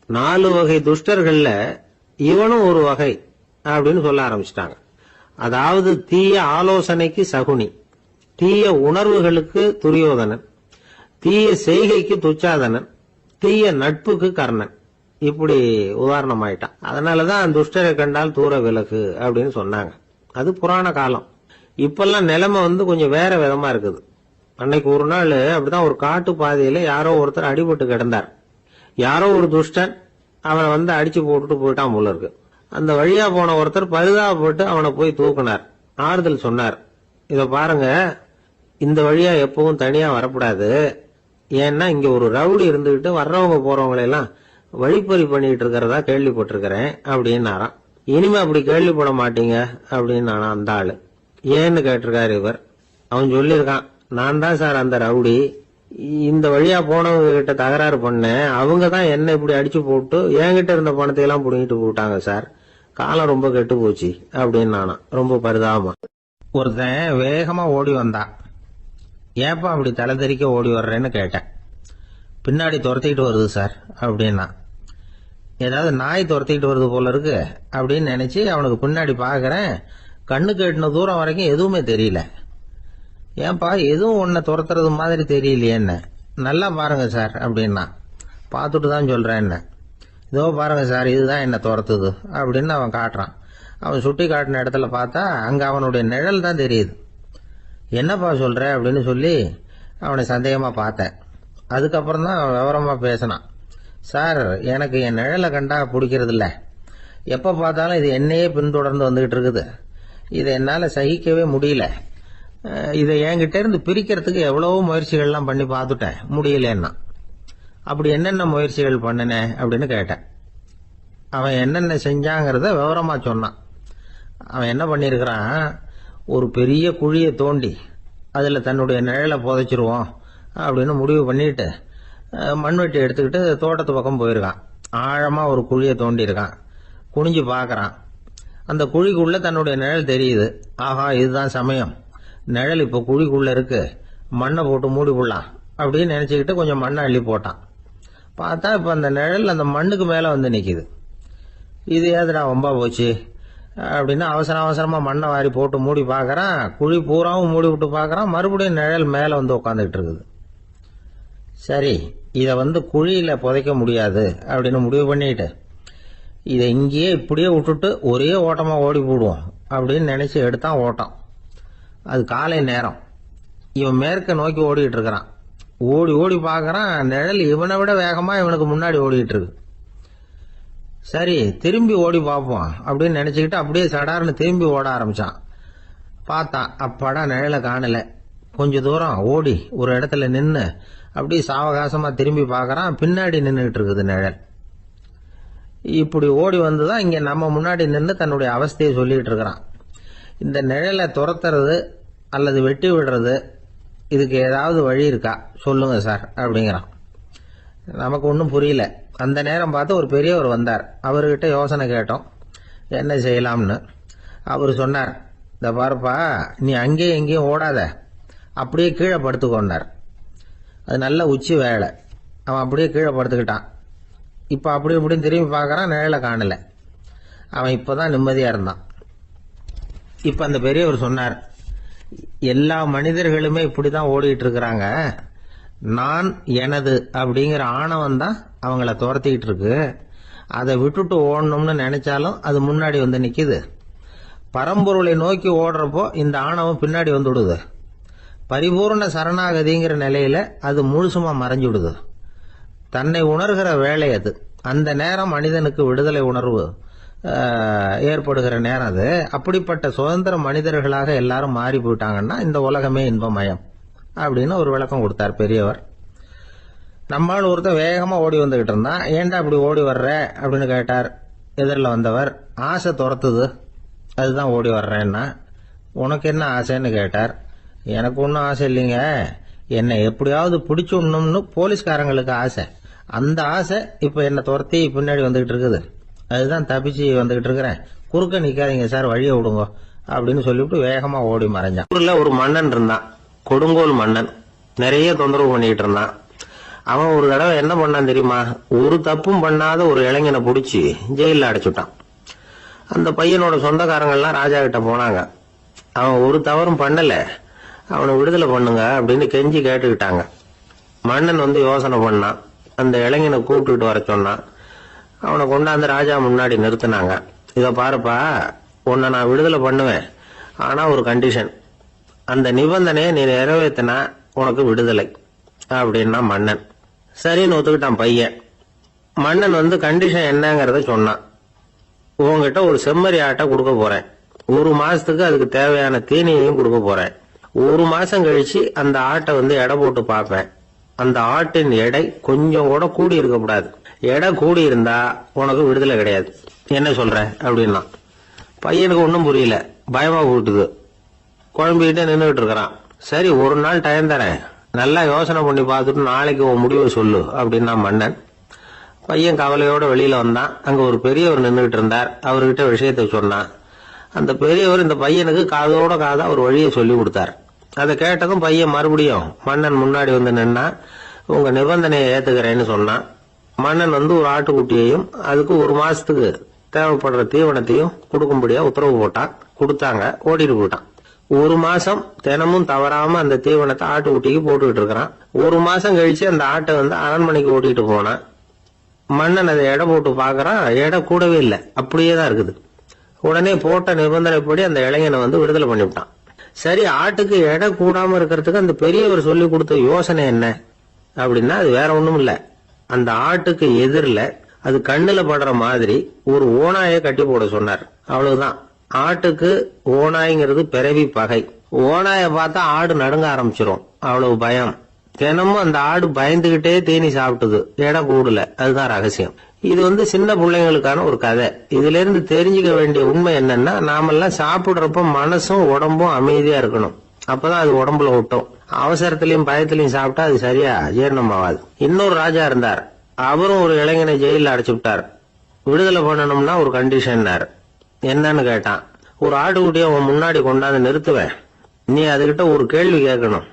4 வகை துஷ்டர்கள்ல இவனும் ஒரு வகை அப்படின்னு சொல்ல ஆரம்பிச்சுட்டாங்க. அதாவது தீய ஆலோசனைக்கு சகுனி, தீய உணர்வுகளுக்கு துரியோதனன், தீய செய்கைக்கு துச்சாதனன், தீய நட்புக்கு கர்ணன். இப்படி உதாரணம் ஆயிட்டான். அதனாலதான் துஷ்டரை கண்டால் தூர விலகு அப்படின்னு சொன்னாங்க. அது புராண காலம். இப்பெல்லாம் நிலைமை கொஞ்சம் வேற விதமா இருக்குது. அன்னைக்கு ஒரு நாள் அப்படிதான் ஒரு காட்டு பாதையில யாரோ ஒருத்தர் அடிபட்டு கிடந்தார். யாரோ ஒரு துஷ்டன் அவனை அடிச்சு போட்டுட்டு போயிட்டான் போல இருக்கு. அந்த வழியா போன ஒருத்தர் பரிதாபப்பட்டு அவனை போய் தூக்குனார். ஆறுதல் சொன்னார், இத பாருங்க, இந்த வழியா எப்பவும் தனியா வரக்கூடாது. ஏன்னா இங்க ஒரு ரவுடி இருந்துகிட்டு வர்றவங்க போறவங்களை எல்லாம் வழிப்பறி பண்ணிட்டு இருக்கிறதா கேள்விப்பட்டிருக்கிறேன் அப்படின்னாராம். இனிமே அப்படி கேள்விப்பட மாட்டீங்க அப்படின்னு அந்த ஆளு. ஏன்னு கேட்டிருக்காரு இவர். அவன் சொல்லியிருக்கான், நான் தான் சார் அந்த ரவுடி. இந்த வழியா போனவங்க கிட்ட தகராறு பண்ணேன். அவங்க தான் என்ன இப்படி அடிச்சு போட்டு என்கிட்ட இருந்த பணத்தை எல்லாம் புடிங்கிட்டு போட்டாங்க சார். காலம் ரொம்ப கெட்டு போச்சு அப்படின்னு நானா ரொம்ப பரிதாபமா. ஒருத்தன் வேகமா ஓடி வந்தான். ஏப்பா அப்படி தலை தெறிக்க ஓடி வர்றேன்னு கேட்டேன். பின்னாடி துரத்திக்கிட்டு வருது சார் அப்படின்னா. ஏதாவது நாய் துரத்திக்கிட்டு வருது போல இருக்கு அப்படின்னு நினைச்சு அவனுக்கு பின்னாடி பாக்குறேன். கண்ணு கேட்டின தூரம் வரைக்கும் எதுவுமே தெரியல. ஏன்பா எதுவும் உன்னை துரத்துறது மாதிரி தெரியலையே என்ன? நல்லா பாருங்க சார் அப்படின்னா. பார்த்துட்டு தான் சொல்றேன் என்ன. இதோ பாருங்க சார், இதுதான் என்ன துரத்துது அப்படின்னு அவன் காட்டுறான். அவன் சுட்டி காட்டின இடத்துல பார்த்தா அங்க அவனுடைய நிழல் தான் தெரியுது. என்னப்பா சொல்ற அப்படின்னு சொல்லி அவனை சந்தேகமா பார்த்தேன். அதுக்கப்புறம் தான் விவரமா பேசினான். சார், எனக்கு என் நிழலை கண்டா பிடிக்கிறது இல்ல. எப்ப பார்த்தாலும் இது என்னையே பின்தொடர்ந்து வந்துகிட்டு இருக்குது. இதை என்னால சகிக்கவே முடியல. இதை என்கிட்ட இருந்து பிரிக்கிறதுக்கு எவ்வளவோ முயற்சிகள்லாம் பண்ணி பார்த்துட்டேன், முடியலன்னா. அப்படி என்னென்ன முயற்சிகள் பண்ணினேன் அப்படின்னு கேட்டேன். அவன் என்னென்ன செஞ்சாங்கிறத விவரமா சொன்னான். அவன் என்ன பண்ணிருக்கிறான், ஒரு பெரிய குழியை தோண்டி அதுல தன்னுடைய நிழலை புதைச்சிருவோம் அப்படின்னு முடிவு பண்ணிட்டு மண்வெட்டி எடுத்துக்கிட்டு தோட்டத்து பக்கம் போயிருக்கான். ஆழமா ஒரு குழியை தோண்டி இருக்கான். குனிஞ்சு பாக்குறான். அந்த குழிக்குள்ள தன்னுடைய நிழல் தெரியுது. ஆஹா, இதுதான் சமயம், நிழல் இப்ப குழிக்குள்ள இருக்கு, மண்ணை போட்டு மூடி போடலாம் அப்படின்னு நினைச்சுக்கிட்டு கொஞ்சம் மண்ணை அள்ளி போட்டான். பார்த்தா இப்ப அந்த நிழல் அந்த மண்ணுக்கு மேல நிக்குது. இது ஏதுடா வம்பா போச்சு அப்படின்னு அவசரமா மண்ணை வாரி போட்டு மூடி பாக்குறான். குழி பூராவும் மூடி விட்டு பாக்குறான். மறுபடியும் நிழல் மேல உட்காந்துட்டு இருக்குது. சரி, இத குழியில புதைக்க முடியாது அப்படின்னு முடிவு பண்ணிட்டு இதை இங்கேயே இப்படியே விட்டுட்டு ஒரே ஓட்டமா ஓடி போடுவோம் அப்படின்னு நினைச்சு எடுத்தான் ஓட்டம். அது காலை நேரம். இவன் மேற்க நோக்கி ஓடிட்டு இருக்கிறான். ஓடி ஓடி பாக்குறான், நிழல் இவனை விட வேகமா இவனுக்கு முன்னாடி ஓடிட்டு இருக்கு. சரி, திரும்பி ஓடி பார்ப்போம் அப்படின்னு நினைச்சுக்கிட்டு அப்படியே சடார்னு திரும்பி ஓட ஆரம்பிச்சான். பார்த்தான், அப்பாடா நிழலை காணல. கொஞ்ச தூரம் ஓடி ஒரு இடத்துல நின்னு அப்படியே சாவகாசமா திரும்பி பாக்குறான். பின்னாடி நின்றுகிட்டு இருக்குது நிழல். இப்படி ஓடி வந்துதான் இங்க நம்ம முன்னாடி நின்று தன்னுடைய அவஸ்தையை சொல்லிட்டு இருக்கிறான். இந்த நிழலை துரத்துறது அல்லது வெட்டி விடுறது, இதுக்கு ஏதாவது வழி இருக்கா சொல்லுங்க சார் அப்படிங்கிறான். நமக்கு ஒன்றும் புரியல. அந்த நேரம் பார்த்து ஒரு பெரியவர் வந்தார். அவர்கிட்ட யோசனை கேட்டோம், என்ன செய்யலாம்னு. அவர் சொன்னார், இந்த பாருப்பா, நீ அங்கேயும் எங்கேயும் ஓடாத, அப்படியே கீழே படுத்துக்கொண்டார். அது நல்ல உச்சி வேலை. அவன் அப்படியே கீழே படுத்துக்கிட்டான். இப்போ அப்படி இப்படின்னு திரும்பி பார்க்கறான், நிழலை காணல. அவன் இப்போதான் நிம்மதியா இருந்தான். இப்ப அந்த பெரியவர் சொன்னார், எல்லா மனிதர்களுமே இப்படிதான் ஓடிட்டு இருக்கிறாங்க. நான் எனது அப்படிங்கிற ஆணவம் தான் அவங்கள துரத்திக்கிட்டு இருக்கு. அதை விட்டுட்டு ஓடணும்னு நினைச்சாலும் அது முன்னாடி வந்து நிக்குது. பரம்பொருளை நோக்கி ஓடுறப்போ இந்த ஆணவம் பின்னாடி வந்து விடுது. பரிபூர்ண சரணாகதிங்கிற நிலையில அது முழுசுமா மறைஞ்சுடுது. தன்னை உணர்கிற வேலை அது. அந்த நேரம் மனிதனுக்கு விடுதலை உணர்வு ஏற்படுகிற நேரம் அது. அப்படிப்பட்ட சுதந்திர மனிதர்களாக எல்லாரும் மாறி போயிட்டாங்கன்னா இந்த உலகமே இன்பமயம் அப்படின்னு ஒரு விளக்கம் கொடுத்தார் பெரியவர். நம்மால் ஒருத்தர் வேகமா ஓடி வந்துகிட்டு இருந்தான். ஏன்டா அப்படி ஓடி வர்ற அப்படின்னு கேட்டார் எதிரில் வந்தவர். ஆசை துரத்துது, அதுதான் ஓடி வர்றேன்னா. உனக்கு என்ன ஆசைன்னு கேட்டார். எனக்கு ஒன்றும் ஆசை இல்லைங்க, என்னை எப்படியாவது பிடிச்சுடணும்னு போலீஸ்காரங்களுக்கு ஆசை. அந்த ஆசை இப்ப என்னை துரத்தி பின்னாடி வந்துகிட்டு இருக்குது. அதுதான் தப்பிச்சு வந்துகிட்டு இருக்கிறேன். குறுக்க நிக்காதீங்க சார், வழியை விடுங்க அப்படின்னு சொல்லிவிட்டு வேகமா ஓடி மறைஞ்சான். ஊர்ல ஒரு மன்னன் இருந்தான், கொடுங்கோல் மன்னன். நிறைய தொந்தரவு பண்ணிட்டு இருந்தான். அவன் ஒரு தடவை என்ன பண்ணான் தெரியுமா? ஒரு தப்பும் பண்ணாத ஒரு இளைஞனை பிடிச்சி ஜெயில அடைச்சுட்டான். அந்த பையனோட சொந்தக்காரங்கள்லாம் ராஜா கிட்ட போனாங்க. அவன் ஒரு தவறும் பண்ணல, அவனை விடுதலை பண்ணுங்க அப்படின்னு கெஞ்சி கேட்டுக்கிட்டாங்க. மன்னன் வந்து யோசனை பண்ணான். அந்த இளைஞனை கூப்பிட்டுட்டு வர சொன்னான். அவனை கொண்டாந்து ராஜா முன்னாடி நிறுத்தினாங்க. இதை பாருப்பா, உன்னை நான் விடுதலை பண்ணுவேன், ஆனா ஒரு கண்டிஷன். அந்த நிபந்தனையை நீ நிறைவேற்றினா உனக்கு விடுதலை அப்படின்னா மன்னன். சரின்னு ஒத்துக்கிட்டான் பையன். மன்னன் வந்து கண்டிஷன் என்னங்கிறத சொன்னான். உங்ககிட்ட ஒரு செம்மறி ஆட்டை கொடுக்க போறேன். 1 மாசத்துக்கு அதுக்கு தேவையான தீனியையும் கொடுக்க போறேன். 1 மாசம் கழிச்சு அந்த ஆட்டை வந்து எடை போட்டு பார்ப்பேன். அந்த ஆட்டின் எடை கொஞ்சம் கூட கூடி இருக்கக்கூடாது. எடை கூடி இருந்தா உனக்கு விடுதலை கிடையாது. என்ன சொல்ற அப்படின்னா. பையனுக்கு ஒன்றும் புரியல, பயமா போட்டுது. குழம்பிக்கிட்டே நின்றுட்டு இருக்கிறான். சரி, ஒரு நாள் டைம் தரேன், நல்லா யோசனை பண்ணி பார்த்துட்டு நாளைக்கு உன் முடிவை சொல்லு அப்படின்னா மன்னன். பையன் கவலையோட வெளியில வந்தான். அங்க ஒரு பெரியவர் நின்றுகிட்டு இருந்தார். அவர்கிட்ட விஷயத்தை சொன்னான். அந்த பெரியவர் இந்த பையனுக்கு காதோட காதா ஒரு வழியை சொல்லி கொடுத்தார். அதை கேட்டதும் பையன் மறுபடியும் மன்னன் முன்னாடி வந்து நின்னா, உங்க நிபந்தனையை ஏத்துக்கிறேன்னு சொன்னான். மன்னன் வந்து ஒரு ஆட்டுக்குட்டியையும் அதுக்கு 1 மாசத்துக்கு தேவைப்படுற தீவனத்தையும் கொடுக்கும்படியா உத்தரவு போட்டான். கொடுத்தாங்க, ஓடிட்டு போயிட்டான். 1 மாசம் தினமும் தவறாம அந்த தீவனத்தை ஆட்டுக்குட்டிக்கு போட்டுக்கிட்டு இருக்கிறான். 1 மாசம் கழிச்சு அந்த ஆட்டை வந்து அரண்மனைக்கு ஓட்டிட்டு போனான். மன்னன் அதை எடை போட்டு பாக்குறான், எடை கூடவே இல்லை, அப்படியே தான் இருக்குது. உடனே போட்ட நிபந்தனைப்படி அந்த இளைஞனை வந்து விடுதலை பண்ணிவிட்டான். சரி, ஆட்டுக்கு எடை கூடாம இருக்கிறதுக்கு அந்த பெரியவர் சொல்லி கொடுத்த யோசனை என்ன அப்படின்னா, அது வேற ஒண்ணும் இல்ல. அந்த ஆட்டுக்கு எதிரில அது கண்ணுல படுற மாதிரி ஒரு ஓநாயை கட்டி போட சொன்னார். அவ்வளவுதான். ஆட்டுக்கு ஓநாய்ங்கிறது பிறவி பகை. ஓநாயை பார்த்தா ஆடு நடுங்க ஆரம்பிச்சிரும், அவ்வளவு பயம். தினமும் அந்த ஆடு பயந்துகிட்டே தீனி சாப்பிட்டுது, எடை கூடல. அதுதான் ரகசியம். இது வந்து சின்ன பிள்ளைங்களுக்கான ஒரு கதை. இதுல இருந்து தெரிஞ்சுக்க வேண்டிய உண்மை என்னன்னா, நாமெல்லாம் சாப்பிடுறப்ப மனசும் உடம்பும் அமைதியா இருக்கணும். அப்பதான் அது உடம்புல ஒட்டும். அவசரத்திலையும் பயத்திலையும் சாப்பிட்டா அது சரியா ஜீரணம் ஆகாது. இன்னொரு ராஜா இருந்தார். அவரும் ஒரு இளைஞனை ஜெயில அடைச்சு விட்டார். விடுதலை பண்ணணும்னா ஒரு கண்டிஷன். என்னன்னு கேட்டான். ஒரு ஆட்டுக்குட்டிய உன் முன்னாடி கொண்டாந்து நிறுத்துவேன், நீ அதுகிட்ட ஒரு கேள்வி கேட்கணும்,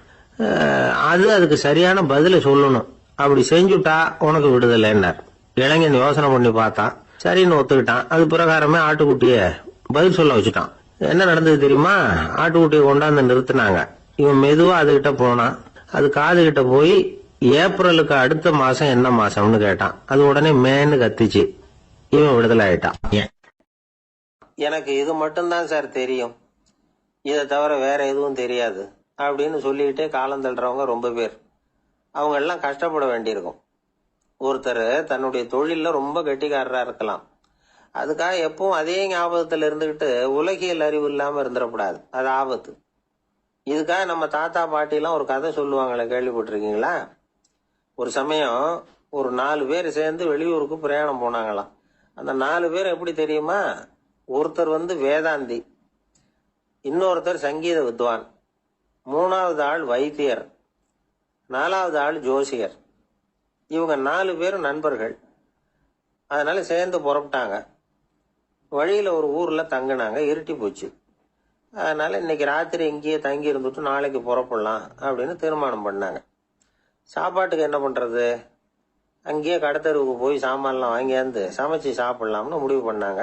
அதுக்கு சரியான பதில சொல்லணும். அப்படி செஞ்சுட்டா உனக்கு விடுதலைன்னார். இளைஞன் யோசனை பண்ணி பார்த்தான். சரின்னு ஒத்துக்கிட்டான். அது பிரகாரமே ஆட்டுக்குட்டிய பதில் சொல்ல வச்சுட்டான். என்ன நடந்தது தெரியுமா? ஆட்டுக்குட்டியை கொண்டாந்து நிறுத்தினாங்க. இவன் மெதுவா அதுகிட்ட போனான். அது காது கிட்ட போய் ஏப்ரலுக்கு அடுத்த மாசம் என்ன மாசம்னு கேட்டான். அது உடனே மேன்னு கத்திச்சு. இவன் விடுதலை ஆயிட்டான். எனக்கு இது மட்டும்தான் சார் தெரியும், இதை தவிர வேற எதுவும் தெரியாது அப்படின்னு சொல்லிக்கிட்டே காலம் தள்ளுறவங்க ரொம்ப பேர். அவங்க எல்லாம் கஷ்டப்பட வேண்டியிருக்கும். ஒருத்தர் தன்னுடைய தொழில ரொம்ப கெட்டிக்காரரா இருக்கலாம். அதுக்காக எப்பவும் அதே ஞாபகத்துல இருந்துகிட்டு உலகியல் அறிவு இல்லாம இருந்துடக்கூடாது, அது ஆபத்து. இதுக்காக நம்ம தாத்தா பாட்டி எல்லாம் ஒரு கதை சொல்லுவாங்களே, கேள்விப்பட்டிருக்கீங்களா? ஒரு சமயம் ஒரு 4 பேர் சேர்ந்து வெளியூருக்கு பிரயாணம் போனாங்களாம். அந்த 4 பேர் எப்படி தெரியுமா? ஒருத்தர் வேதாந்தி, இன்னொருத்தர் சங்கீத வித்வான், 3வது ஆள் வைத்தியர், 4வது ஆள் ஜோசியர். இவங்க 4 பேரும் நண்பர்கள். அதனால சேர்ந்து புறப்பட்டாங்க. வழியில ஒரு ஊர்ல தங்கினாங்க. இருட்டி போச்சு. அதனால இன்னைக்கு ராத்திரி இங்கேயே தங்கி இருந்துட்டு நாளைக்கு புறப்படலாம் அப்படின்னு தீர்மானம் பண்ணாங்க. சாப்பாட்டுக்கு என்ன பண்றது? அங்கேயே கடத்தருவுக்கு போய் சாமான்லாம் வாங்கியாந்து சமைச்சு சாப்பிடலாம்னு முடிவு பண்ணாங்க.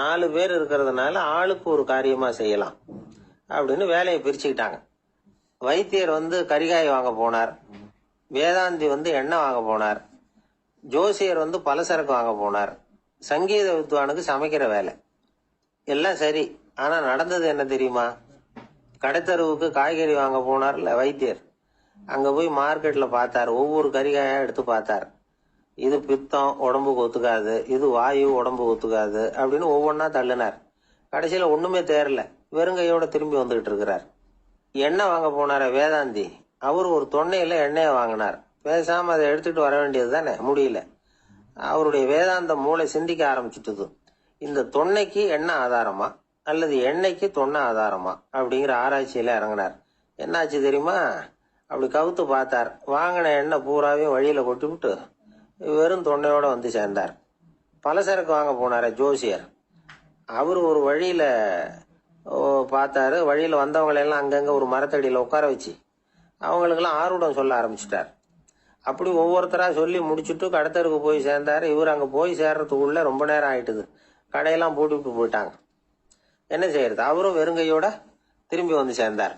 4 பேர் இருக்கிறதுனால ஆளுக்கு ஒரு காரியமா செய்யலாம் அப்படின்னு வேலையை பிரிச்சுக்கிட்டாங்க. வைத்தியர் கரிகாய் வாங்க போனார், வேதாந்தி எண்ணெய் வாங்க போனார், ஜோசியர் பலசரக்கு வாங்க போனார், சங்கீத வித்வானுக்கு சமைக்கிற வேலை. எல்லாம் சரி. ஆனா நடந்தது என்ன தெரியுமா? கடைத்தருவுக்கு காய்கறி வாங்க போனார்ல வைத்தியர், அங்க போய் மார்க்கெட்ல பார்த்தார். ஒவ்வொரு கரிகாயா எடுத்து பார்த்தார். இது பித்தம், உடம்புக்கு ஒத்துக்காது, இது வாயு, உடம்புக்கு ஒத்துக்காது அப்படின்னு ஒவ்வொன்னா தள்ளினார். கடைசியில ஒண்ணுமே தேரல, வெறுங்கையோட திரும்பி வந்துகிட்டு இருக்கிறார். எண்ணெய் வாங்க போனார வேதாந்தி, அவரு ஒரு தொன்னையில எண்ணெயை வாங்கினார். பேசாம அதை எடுத்துட்டு வர வேண்டியது தானே, முடியல. அவருடைய வேதாந்த மூளை சிந்திக்க ஆரம்பிச்சுட்டுது. இந்த தொன்னைக்கு எண்ணெய் ஆதாரமா அல்லது எண்ணெய்க்கு தொன்னை ஆதாரமா அப்படிங்கிற ஆராய்ச்சியில இறங்கினார். என்னாச்சு தெரியுமா? அப்படி கவுத்து பார்த்தார். வாங்கின எண்ணெய் பூராவையும் வழியில கொட்டிவிட்டு வெறும் தொன்னையோட சேர்ந்தார். பலசரக்கு வாங்க போனார ஜோசியர், அவரு ஒரு வழியில பார்த்தாரு. வழியில வந்தவங்களெல்லாம் அங்கங்க ஒரு மரத்தடியில உட்கார வச்சு அவங்களுக்கெல்லாம் ஆர்வம் சொல்ல ஆரம்பிச்சுட்டார். அப்படி ஒவ்வொருத்தரா சொல்லி முடிச்சுட்டு கடத்தருக்கு போய் சேர்ந்தாரு. இவர் அங்க போய் சேர்றதுக்குள்ள ரொம்ப நேரம் ஆயிட்டுது. கடையெல்லாம் பூட்டி விட்டு போயிட்டாங்க. என்ன செய்யறது? அவரும் வெறுங்கையோட திரும்பி சேர்ந்தார்.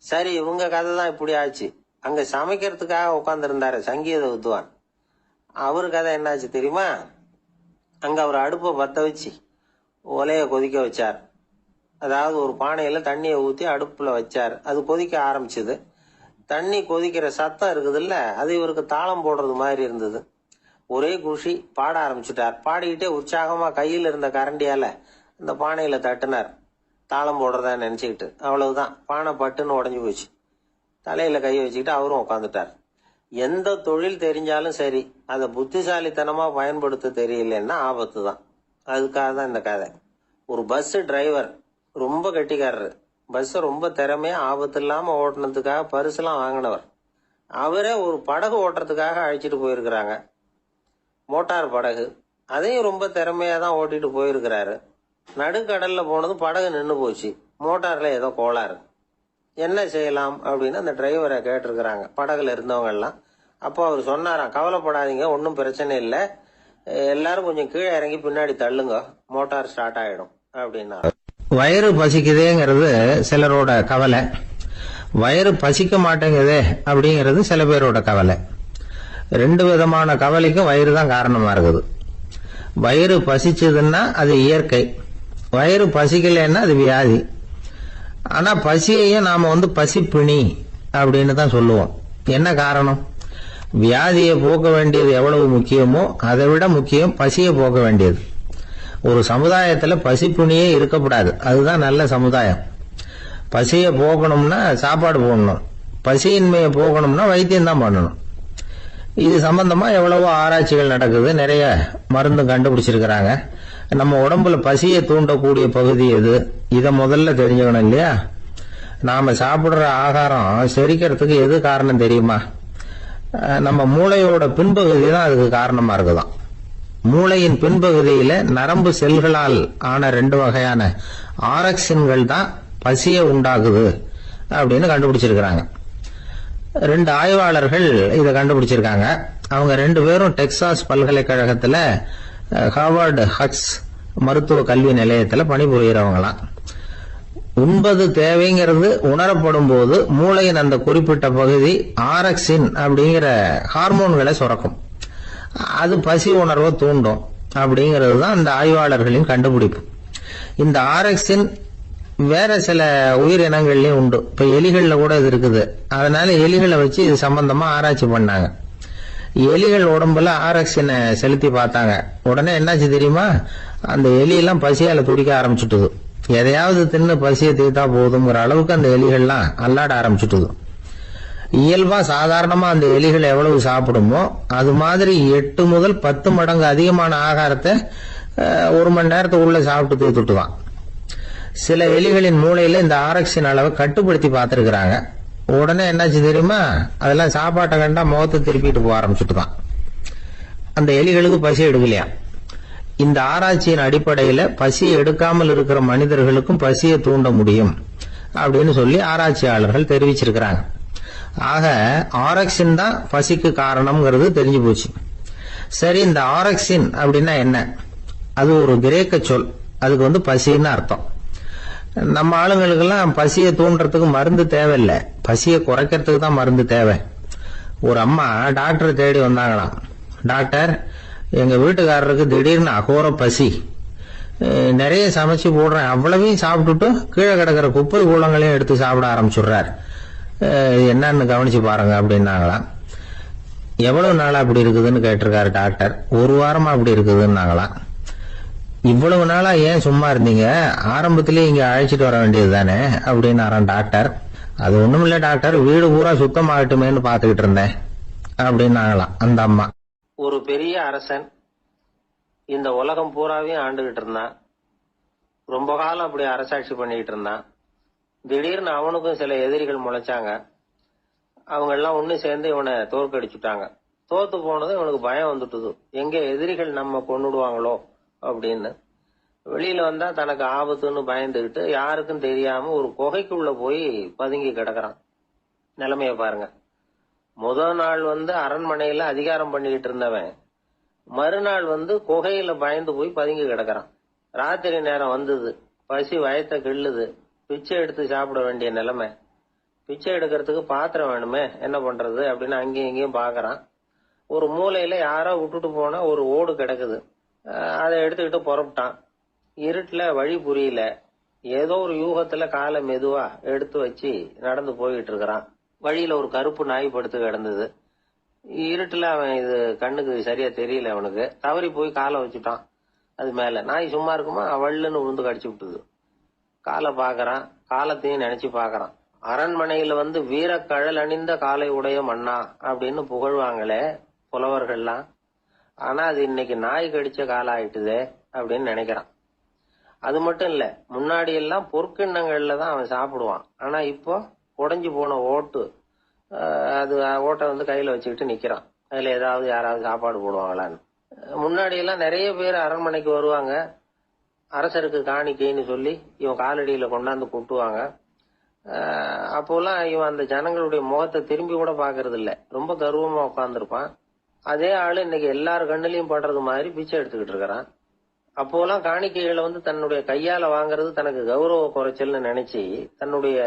சரி, இவங்க கதை தான் இப்படி ஆச்சு. அங்க சமைக்கிறதுக்காக உட்கார்ந்து இருந்தாரு சங்கீத வித்வான். அவரு கதை என்னாச்சு தெரியுமா? அங்க அவர் அடுப்பை பத்த வச்சு ஒலைய கொதிக்க வச்சார். அதாவது ஒரு பானையில தண்ணியை ஊத்தி அடுப்புல வச்சார். அது கொதிக்க ஆரம்பிச்சது. தண்ணி கொதிக்கிற சத்தம் இருக்குதுல்ல, அது இவருக்கு தாளம் போடுறது மாதிரி இருந்தது. ஒரே குஷி, பாட ஆரம்பிச்சுட்டார். பாடிக்கிட்டே உற்சாகமா கையில் இருந்த கரண்டியால அந்த பானையில தட்டினார், தாளம் போடுறதா நினைச்சுக்கிட்டு. அவ்வளவுதான், பானை பட்டுன்னு உடஞ்சு போச்சு. தலையில கை வச்சுக்கிட்டு அவரும் உட்காந்துட்டார். எந்த தொழில் தெரிஞ்சாலும் சரி, அதை புத்திசாலித்தனமா பயன்படுத்த தெரியலன்னா ஆபத்து தான். அதுக்காக தான் இந்த கதை. ஒரு பஸ் டிரைவர் ரொம்ப கெட்டிக்காரரு. பஸ் ரொம்ப திறமையா ஆபத்து இல்லாம ஓட்டுனதுக்காக பரிசுலாம் வாங்கினவர். அவரே ஒரு படகு ஓட்டுறதுக்காக அழைச்சிட்டு போயிருக்கிறாங்க, மோட்டார் படகு. அதையும் ரொம்ப திறமையா தான் ஓட்டிட்டு போயிருக்கிறாரு. நடுக்கடல்ல போனதும் படகு நின்று போச்சு. மோட்டார்ல ஏதோ கோளாறு. என்ன செய்யலாம் அப்படின்னு அந்த டிரைவரை கேட்டிருக்கிறாங்க படகுல இருந்தவங்க எல்லாம். அப்போ அவர் சொன்னாராம், கவலைப்படாதீங்க, ஒன்றும் பிரச்சனை இல்லை, எல்லாரும் கொஞ்சம் கீழே இறங்கி பின்னாடி தள்ளுங்க, மோட்டார் ஸ்டார்ட் ஆயிடும் அப்படின்னா. வயிறு பசிக்குதேங்கிறது சிலரோட கவலை, வயிறு பசிக்க மாட்டேங்குதே அப்படிங்கிறது சில பேரோட கவலை. 2 விதமான கவலைக்கும் வயிறு தான் காரணமா இருக்குது. வயிறு பசிச்சதுன்னா அது இயற்கை, வயிறு பசிக்கலைன்னா அது வியாதி. ஆனா பசியையும் நாம பசிப்பிணி அப்படின்னு தான் சொல்லுவோம். என்ன காரணம்? வியாதியை போக்க வேண்டியது எவ்வளவு முக்கியமோ அதை விட முக்கியம் பசியை போக்க வேண்டியது. ஒரு சமுதாயத்துல பசிப்பிணியே இருக்கக்கூடாது, அதுதான் நல்ல சமுதாயம். பசியை போகணும்னா சாப்பாடு போடணும், பசியின்மையை போகணும்னா வைத்தியம் தான் பண்ணணும். இது சம்பந்தமா எவ்வளவோ ஆராய்ச்சிகள் நடக்குது, நிறைய மருந்து கண்டுபிடிச்சிருக்கிறாங்க. நம்ம உடம்புல பசியை தூண்டக்கூடிய பகுதி எது, இதை முதல்ல தெரிஞ்சுக்கணும் இல்லையா? நாம சாப்பிடுற ஆகாரம் செரிக்கிறதுக்கு எது காரணம் தெரியுமா? நம்ம மூளையோட பின்பகுதி தான் அதுக்கு காரணமா இருக்குதான். மூளையின் பின்பகுதியில நரம்பு செல்களால் ஆன 2 வகையான ஆரக்சின்கள் தான் பசியை உண்டாகுது அப்படின்னு கண்டுபிடிச்சிருக்கிறாங்க. 2 ஆய்வாளர்கள் இதை கண்டுபிடிச்சிருக்காங்க. அவங்க 2 பேரும் டெக்சாஸ் பல்கலைக்கழகத்துல ஹார்வர்டு ஹக்ஸ் மருத்துவ கல்வி நிலையத்துல பணிபுரியறவங்களாம். உண்பது தேவைங்கிறது உணரப்படும் போது மூளையின் அந்த குறிப்பிட்ட பகுதி ஆரக்சின் அப்படிங்கிற ஹார்மோன்களை சுரக்கும். அது பசி உணர்வை தூண்டும் அப்படிங்கிறது தான் இந்த ஆய்வாளர்களின் கண்டுபிடிப்பு. இந்த ஆரக்சின் வேற சில உயிரினங்கள்லயும் உண்டு. இப்ப எலிகள்ல கூட இது இருக்குது. அதனால எலிகளை வச்சு இது சம்பந்தமா ஆராய்ச்சி பண்ணாங்க. எலிகள் உடம்புல ஆரக்சினை செலுத்தி பார்த்தாங்க. உடனே என்னாச்சு தெரியுமா? அந்த எலியெல்லாம் பசியால துடிக்க ஆரம்பிச்சுட்டுது. எதையாவது தின்னு பசியை தீர்த்தா போதுங்கிற அளவுக்கு அந்த எலிகள்லாம் அல்லாட ஆரம்பிச்சுட்டுது. இயல்பா சாதாரணமா அந்த எலிகள் எவ்வளவு சாப்பிடுமோ அது மாதிரி 8 முதல் 10 மடங்கு அதிகமான ஆகாரத்தை 1 மணி நேரத்துக்குள்ள சாப்பிட்டு தீர்த்துட்டுவான். சில எலிகளின் மூளையில இந்த ஆரக்சின் அளவை கட்டுப்படுத்தி பார்த்திருக்கிறாங்க. உடனே என்னாச்சு தெரியுமா, அதெல்லாம் சாப்பாட்டை கண்டா முகத்தை திருப்பிட்டு போக ஆரம்பிச்சுட்டுதான். அந்த எலிகளுக்கு பசி எடுக்கலையா. இந்த ஆராய்ச்சியின் அடிப்படையில பசி எடுக்காமல் இருக்கிற மனிதர்களுக்கும் பசியை தூண்ட முடியும் அப்படின்னு சொல்லி ஆராய்ச்சியாளர்கள் தெரிவிச்சிருக்கிறாங்க. ஆக ஆரக்சின் தான் பசிக்கு காரணம்ங்கிறது தெரிஞ்சு போச்சு. சரி, இந்த ஆரக்சின் அப்படின்னா என்ன? அது ஒரு கிரேக்க சொல். அதுக்கு பசின்னு அர்த்தம். நம்ம ஆளுங்களுக்கெல்லாம் பசியை தூண்டுறதுக்கு மருந்து தேவையில்லை, பசியை குறைக்கிறதுக்கு தான் மருந்து தேவை. ஒரு அம்மா டாக்டர் தேடி வந்தாங்களாம். டாக்டர், எங்க வீட்டுக்காரருக்கு திடீர்னு அகோர பசி, நிறைய சமைச்சு போடுறேன், அவ்வளவையும் சாப்பிட்டுட்டு கீழே கிடக்கிற குப்பை கூலங்களையும் எடுத்து சாப்பிட ஆரம்பிச்சுடுறார், என்னன்னு கவனிச்சு பாருங்க அப்படின்னாங்களாம். எவ்வளவு நாளா அப்படி இருக்குதுன்னு கேட்டிருக்காரு டாக்டர். 1 வாரமா அப்படி இருக்குதுன்னாங்களாம். இவ்வளவு நாளா ஏன் சும்மா இருந்தீங்க, ஆரம்பத்திலேயே இங்க அழைச்சிட்டு வர வேண்டியது தானே அப்படின்னாராம் டாக்டர். அது ஒண்ணும் இல்ல டாக்டர், வீடு பூரா சுத்தமாகட்டுமேன்னு பாத்துக்கிட்டு இருந்தேன் அப்படின்னாங்களாம் அந்த அம்மா. ஒரு பெரிய அரசன் இந்த உலகம் பூராவையும் ஆண்டுகிட்டு இருந்தான். ரொம்ப காலம் அப்படி அரசாட்சி பண்ணிக்கிட்டு இருந்தான். திடீர்னு அவனுக்கும் சில எதிரிகள் முளைச்சாங்க. அவங்க எல்லாம் ஒண்ணு சேர்ந்து இவனை தோற்கடிச்சுட்டாங்க. தோத்து போனதும் இவனுக்கு பயம் வந்துட்டுது, எங்க எதிரிகள் நம்ம கொன்னுடுவாங்களோ அப்படின்னு. வெளியில வந்தா தனக்கு ஆபத்துன்னு பயந்துகிட்டு யாருக்கும் தெரியாம ஒரு குகைக்குள்ள போய் பதுங்கி கிடக்குறான். நிலைமைய பாருங்க. முதல் நாள் அரண்மனையில அதிகாரம் பண்ணிக்கிட்டு இருந்தவன் மறுநாள் குகையில பயந்து போய் பதுங்கி கிடக்குறான். ராத்திரி நேரம் வந்தது, பசி வயத்தை கிள்ளுது, பிச்சை எடுத்து சாப்பிட வேண்டிய நிலைமை. பிச்சை எடுக்கிறதுக்கு பாத்திரம் வேணுமே, என்ன பண்றது அப்படின்னு அங்கேயும் இங்கேயும் பாக்குறான். ஒரு மூலையில யாரோ விட்டுட்டு போன ஒரு ஓடு கிடக்குது, அதை எடுத்துக்கிட்டு புறப்பட்டான். இருட்டுல வழி புரியல, ஏதோ ஒரு யூகத்துல காலை மெதுவா எடுத்து வச்சு நடந்து போயிட்டு இருக்கிறான். வழியில ஒரு கருப்பு நாய் படுத்து கிடந்தது. இருட்டுல அவன் இது கண்ணுக்கு சரியா தெரியல, அவனுக்கு தவறி போய் காலை வச்சுட்டான் அது மேல. நாய் சும்மா இருக்குமா, அவள்னு உழுந்து கடிச்சு விட்டுது. காலை பாக்குறான், காலத்தையும் நினைச்சு பாக்குறான். அரண்மனையில வீரக்கழல் அணிந்த காலை உடைய மன்னா அப்படின்னு புகழ்வாங்களே புலவர்கள்லாம், ஆனா அது இன்னைக்கு நாய் கடிச்ச காலம் ஆயிட்டுதே அப்படின்னு நினைக்கிறான். அது மட்டும் இல்ல, முன்னாடி எல்லாம் பொற்கிண்ணங்கள்ல தான் அவன் சாப்பிடுவான். ஆனா இப்போ உடைஞ்சு போன ஓட்டு, அது ஓட்டை கையில வச்சுக்கிட்டு நிக்கிறான். அதுல ஏதாவது யாராவது சாப்பாடு போடுவாங்களான்னு. முன்னாடி எல்லாம் நிறைய பேர் அரண்மனைக்கு வருவாங்க, அரசருக்கு காணிக்கைன்னு சொல்லி இவன் காலடியில கொண்டாந்து கூட்டுவாங்க. அப்போலாம் இவன் அந்த ஜனங்களுடைய முகத்தை திரும்பி கூட பாக்குறது இல்ல, ரொம்ப கர்வமா உட்கார்ந்துருப்பான். அதே ஆளு இன்னைக்கு எல்லார் கண்ணிலையும் படுறது மாதிரி பிச்சை எடுத்துக்கிட்டு இருக்கிறான். அப்போலாம் காணிக்கைகளை தன்னுடைய கையால வாங்குறது தனக்கு கௌரவ குறைச்சல்னு நினைச்சு தன்னுடைய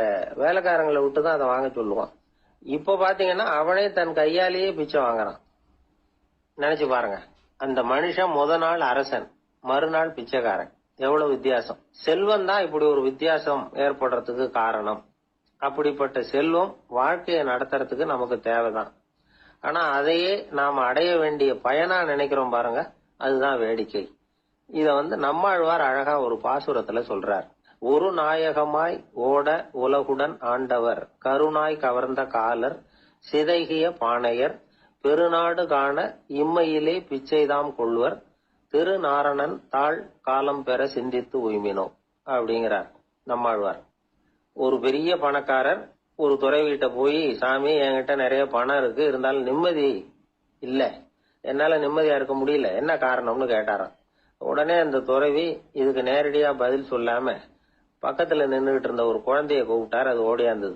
வேலைக்காரங்களை விட்டுதான் அதை வாங்க சொல்லுவான். இப்ப பாத்தீங்கன்னா அவனே தன் கையாலேயே பிச்சை வாங்குறான். நினைச்சு பாருங்க, அந்த மனுஷன் முத நாள் அரசன், மறுநாள் பிச்சைக்காரன். எவ்வளவு வித்தியாசம். செல்வம் தான் இப்படி ஒரு வித்தியாசம் ஏற்படுறதுக்கு காரணம். அப்படிப்பட்ட செல்வம் வாழ்க்கையை நடத்துறதுக்கு நமக்கு தேவைதான். ஆனா அதையே நாம அடைய வேண்டிய பயனா நினைக்கிறோம் பாருங்க, அதுதான் வேடிக்கை. இத நம்மாழ்வார் அழகா ஒரு பாசுரத்துல சொல்றார். ஒரு நாயகமாய் ஓட உலகுடன் ஆண்டவர், கருணாய் கவர்ந்த காலர், சிதைகிய பானையர், பெருநாடு காண இம்மையிலே பிச்சைதாம் கொள்வர், திருநாரணன் தாழ் காலம் பெற சிந்தித்து உய்மினோ அப்படிங்கிறார் நம்மாழ்வார். ஒரு பெரிய பணக்காரர் ஒரு துறவிகிட்ட போய், சாமி என்கிட்ட நிறைய பணம் இருக்கு, இருந்தாலும் நிம்மதி இல்ல, என்னால நிம்மதியா இருக்க முடியல, என்ன காரணம்னு கேட்டாராம். உடனே அந்த துறவி இதுக்கு நேரடியா பதில் சொல்லாம பக்கத்துல நின்றுகிட்டு இருந்த ஒரு குழந்தைய கூப்பிட்டார். அது ஓடியாந்தது.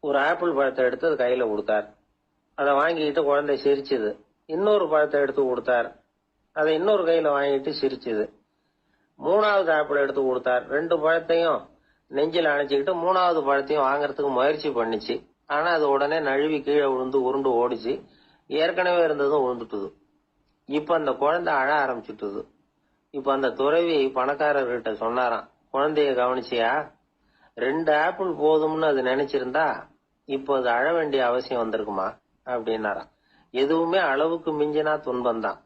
ஒரு ஆப்பிள் பழத்தை எடுத்து அது கையில கொடுத்தார். அதை வாங்கிக்கிட்டு குழந்தை சிரிச்சுது. இன்னொரு பழத்தை எடுத்து கொடுத்தார். அதை இன்னொரு கையில வாங்கிட்டு சிரிச்சுது. 3வது ஆப்பிள் எடுத்து கொடுத்தார். 2 பழத்தையும் நெஞ்சில அணைச்சிக்கிட்டு 3வது பழத்தையும் வாங்கறதுக்கு முயற்சி பண்ணிச்சு. ஆனா அது உடனே நழுவி கீழே விழுந்து உருண்டு ஓடிச்சு. ஏற்கனவே இருந்ததும் விழுந்துட்டுது. இப்ப அந்த குழந்தை அழ ஆரம்பிச்சுட்டுது. இப்ப அந்த துறவி பணக்காரர்கிட்ட சொன்னாராம், குழந்தைய கவனிச்சியா, 2 ஆப்பிள் போதும்னு அது நினைச்சிருந்தா இப்போ அது அழ வேண்டிய அவசியம் வந்திருக்குமா அப்படின்னாராம். எதுவுமே அளவுக்கு மிஞ்சினா துன்பம் தான்.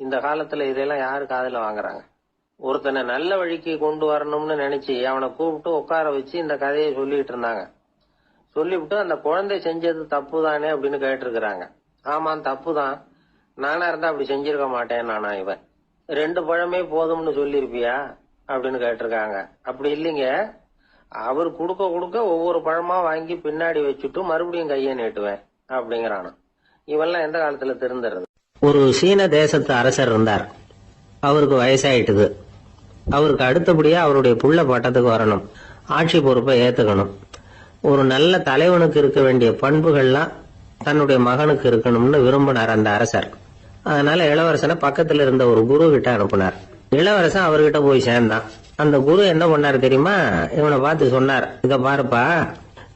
இந்த காலத்துல இதெல்லாம் யாரு காதுல வாங்குறாங்க? ஒருத்தனை நல்ல வழிக்கு கொண்டு வரணும்னு நினைச்சு அவனை கூப்பிட்டு உட்கார வச்சு இந்த கதையை சொல்லிட்டு இருந்தாங்க. சொல்லிவிட்டு அந்த குழந்தை செஞ்சது தப்பு தானே அப்படின்னு கேட்டிருக்கிறாங்க. ஆமா, தப்பு தான். நானா இருந்தா அப்படி செஞ்சிருக்க மாட்டேன் நானா இவன். 2 பழமே போதும்னு சொல்லிருப்பியா அப்படின்னு கேட்டிருக்காங்க. அப்படி இல்லைங்க, அவர் கொடுக்க கொடுக்க ஒவ்வொரு பழமா வாங்கி பின்னாடி வச்சுட்டு மறுபடியும் கையை நீட்டுவேன் அப்படிங்கிறானு. இவெல்லாம் எந்த காலத்துல திருந்துறது? ஒரு சீன தேசத்து அரசர் இருந்தார். அவருக்கு வயசாயிட்டுது. அவருக்கு அடுத்தபடியா அவருடைய புள்ள பட்டத்துக்கு வரணும், ஆட்சி பொறுப்பை ஏத்துக்கணும். ஒரு நல்ல தலைவனுக்கு இருக்க வேண்டிய பண்புகள்லாம் தன்னுடைய மகனுக்கு இருக்கணும்னு விரும்பினார் அந்த அரசர். அதனால இளவரசனை பக்கத்துல இருந்த ஒரு குரு கிட்ட அனுப்புனார். இளவரசன் அவர்கிட்ட போய் சேர்ந்தான். அந்த குரு என்ன பண்ணாரு தெரியுமா? இவனை பார்த்து சொன்னார், இத பாருப்பா,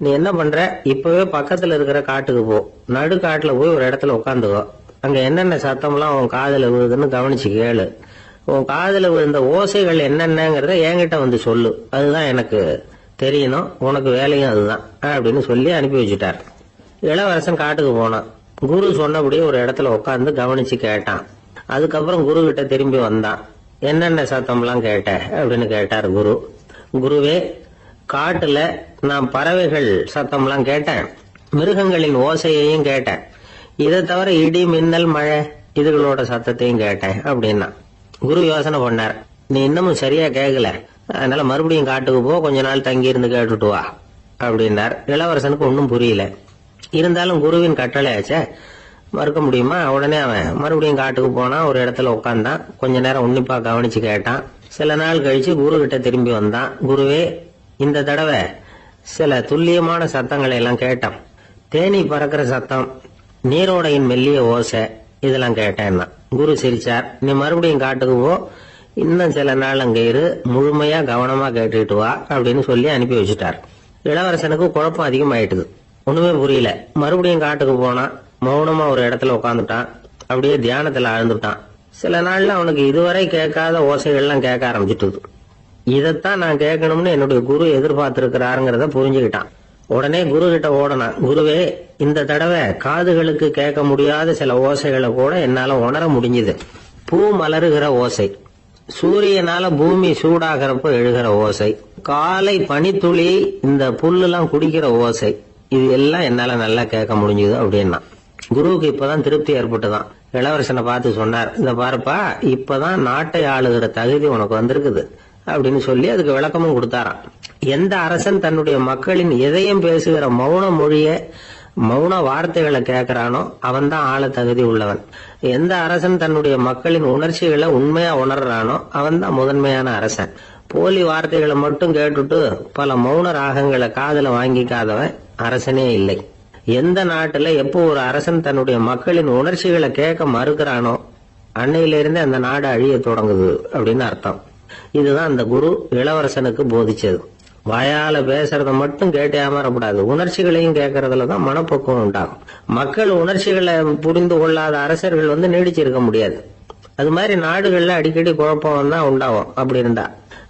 நீ என்ன பண்ற, இப்பவே பக்கத்துல இருக்கிற காட்டுக்கு போ, நடு காட்டுல போய் ஒரு இடத்துல உட்காந்துக்கோ. அங்க என்னென்ன சத்தம்லாம் உன் காதுல விழுதுன்னு கவனிச்சு கேளு. உன் காதுல விழுந்த ஓசைகள் என்னென்னங்கிறத என்கிட்ட வந்து சொல்லு, அதுதான் எனக்கு தெரியணும், உனக்கு வேலையும் அதுதான் அப்படின்னு சொல்லி அனுப்பி வச்சுட்டார். இளவரசன் காட்டுக்கு போனான். குரு சொன்னபடியே ஒரு இடத்துல உட்காந்து கவனிச்சு கேட்டான். அதுக்கப்புறம் குரு கிட்ட திரும்பி வந்தான். என்னென்ன சத்தம்லாம் கேட்ட அப்படின்னு கேட்டார் குரு. குருவே, காட்டுல நான் பறவைகள் சத்தம்லாம் கேட்டேன், மிருகங்களின் ஓசையையும் கேட்டேன், இதை தவிர இடி மின்னல் மழை இதுகளோட சத்தத்தையும் கேட்டேன் அப்படின்னா. குரு யோசனை பண்ணார், நீ இன்னமும் சரியா கேட்கல, அதனால மறுபடியும் காட்டுக்கு போ, கொஞ்ச நாள் தங்கி இருந்து கேட்டுட்டு வா அப்படின்னார். இளவரசனுக்கு ஒன்னும் புரியல. இருந்தாலும் குருவின் கட்டளையாச்சே, மறுக்க முடியுமா? உடனே அவன் மறுபடியும் காட்டுக்கு போனா, ஒரு இடத்துல உட்கார்ந்தான். கொஞ்ச நேரம் உன்னிப்பா கவனிச்சு கேட்டான். சில நாள் கழிச்சு குரு கிட்ட திரும்பி வந்தான். குருவே, இந்த தடவை சில துல்லியமான சத்தங்களை எல்லாம் கேட்டான். தேனி பறக்கிற சத்தம், நீரோடையின் மெல்லிய ஓசை, இதெல்லாம் கேட்டேன்னா. குரு சிரிச்சார். நீ மறுபடியும் காட்டுக்கு போ, இன்னும் சில நாள் அங்க இரு, முழுமையா கவனமா கேட்டுட்டு வா அப்படின்னு சொல்லி அனுப்பி வச்சுட்டார். இளவரசனுக்கு குழப்பம் அதிகமாயிட்டுது. ஒண்ணுமே புரியல. மறுபடியும் காட்டுக்கு போனா, மௌனமா ஒரு இடத்துல உட்காந்துட்டான். அப்படியே தியானத்துல ஆழ்ந்துட்டான். சில நாள்ல அவனுக்கு இதுவரை கேட்காத ஓசைகள்லாம் கேட்க ஆரம்பிச்சுட்டு, இதைத்தான் நான் கேட்கணும்னு என்னுடைய குரு எதிர்பார்த்திருக்கிறாருங்கிறத புரிஞ்சுக்கிட்டான். உடனே குரு கிட்ட ஓடனான். குருவே, இந்த தடவை காதுகளுக்கு கேட்க முடியாத சில ஓசைகளை கூட என்னால உணர முடிஞ்சுது. பூ மலருகிற ஓசை, சூரியனால பூமி சூடாகிறப்ப எழுகிற ஓசை, காலை பனித்துளி இந்த புல்லெல்லாம் குடிக்கிற ஓசை, இது எல்லாம் என்னால நல்லா கேட்க முடிஞ்சுது அப்படின்னா. குருவுக்கு இப்பதான் திருப்தி ஏற்பட்டுதான். இளவரசனை பார்த்து சொன்னார், இந்த பாருப்பா, இப்பதான் நாட்டை ஆளுகிற தகுதி உனக்கு வந்திருக்குது அப்படின்னு சொல்லி அதுக்கு விளக்கமும் கொடுத்தாராம். எந்த அரசன் தன்னுடைய மக்களின் எதையும் பேசுகிற மௌன மொழிய, மௌன வார்த்தைகளை கேட்கிறானோ அவன் தான் ஆள தகுதி உள்ளவன். எந்த அரசன் தன்னுடைய மக்களின் உணர்ச்சிகளை உண்மையா உணர்றானோ அவன் தான் முதன்மையான அரசன். போலி வார்த்தைகளை மட்டும் கேட்டுட்டு பல மௌன ராகங்களை காதுல வாங்கிக்காதவன் அரசனே இல்லை. எந்த நாட்டுல எப்போ ஒரு அரசன் தன்னுடைய மக்களின் உணர்ச்சிகளை கேட்க மறுக்கிறானோ அன்னையிலிருந்து அந்த நாடு அழிய தொடங்குது அப்படின்னு அர்த்தம். இதுதான் அந்த குரு இளவரசனுக்கு போதிச்சது. வாயால பேசுறத மட்டும் கேட்டு ஏமாறக்கூடாது, உணர்ச்சிகளையும் கேட்கறதுலதான் மனப்பக்குவம் உண்டாகும். மக்கள் உணர்ச்சிகளை புரிந்து கொள்ளாத அரசர்கள் நீடிச்சிருக்க முடியாது. அது மாதிரி நாடுகள்ல அடிக்கடி குழப்பம் தான் உண்டாகும். அப்படி இருந்தா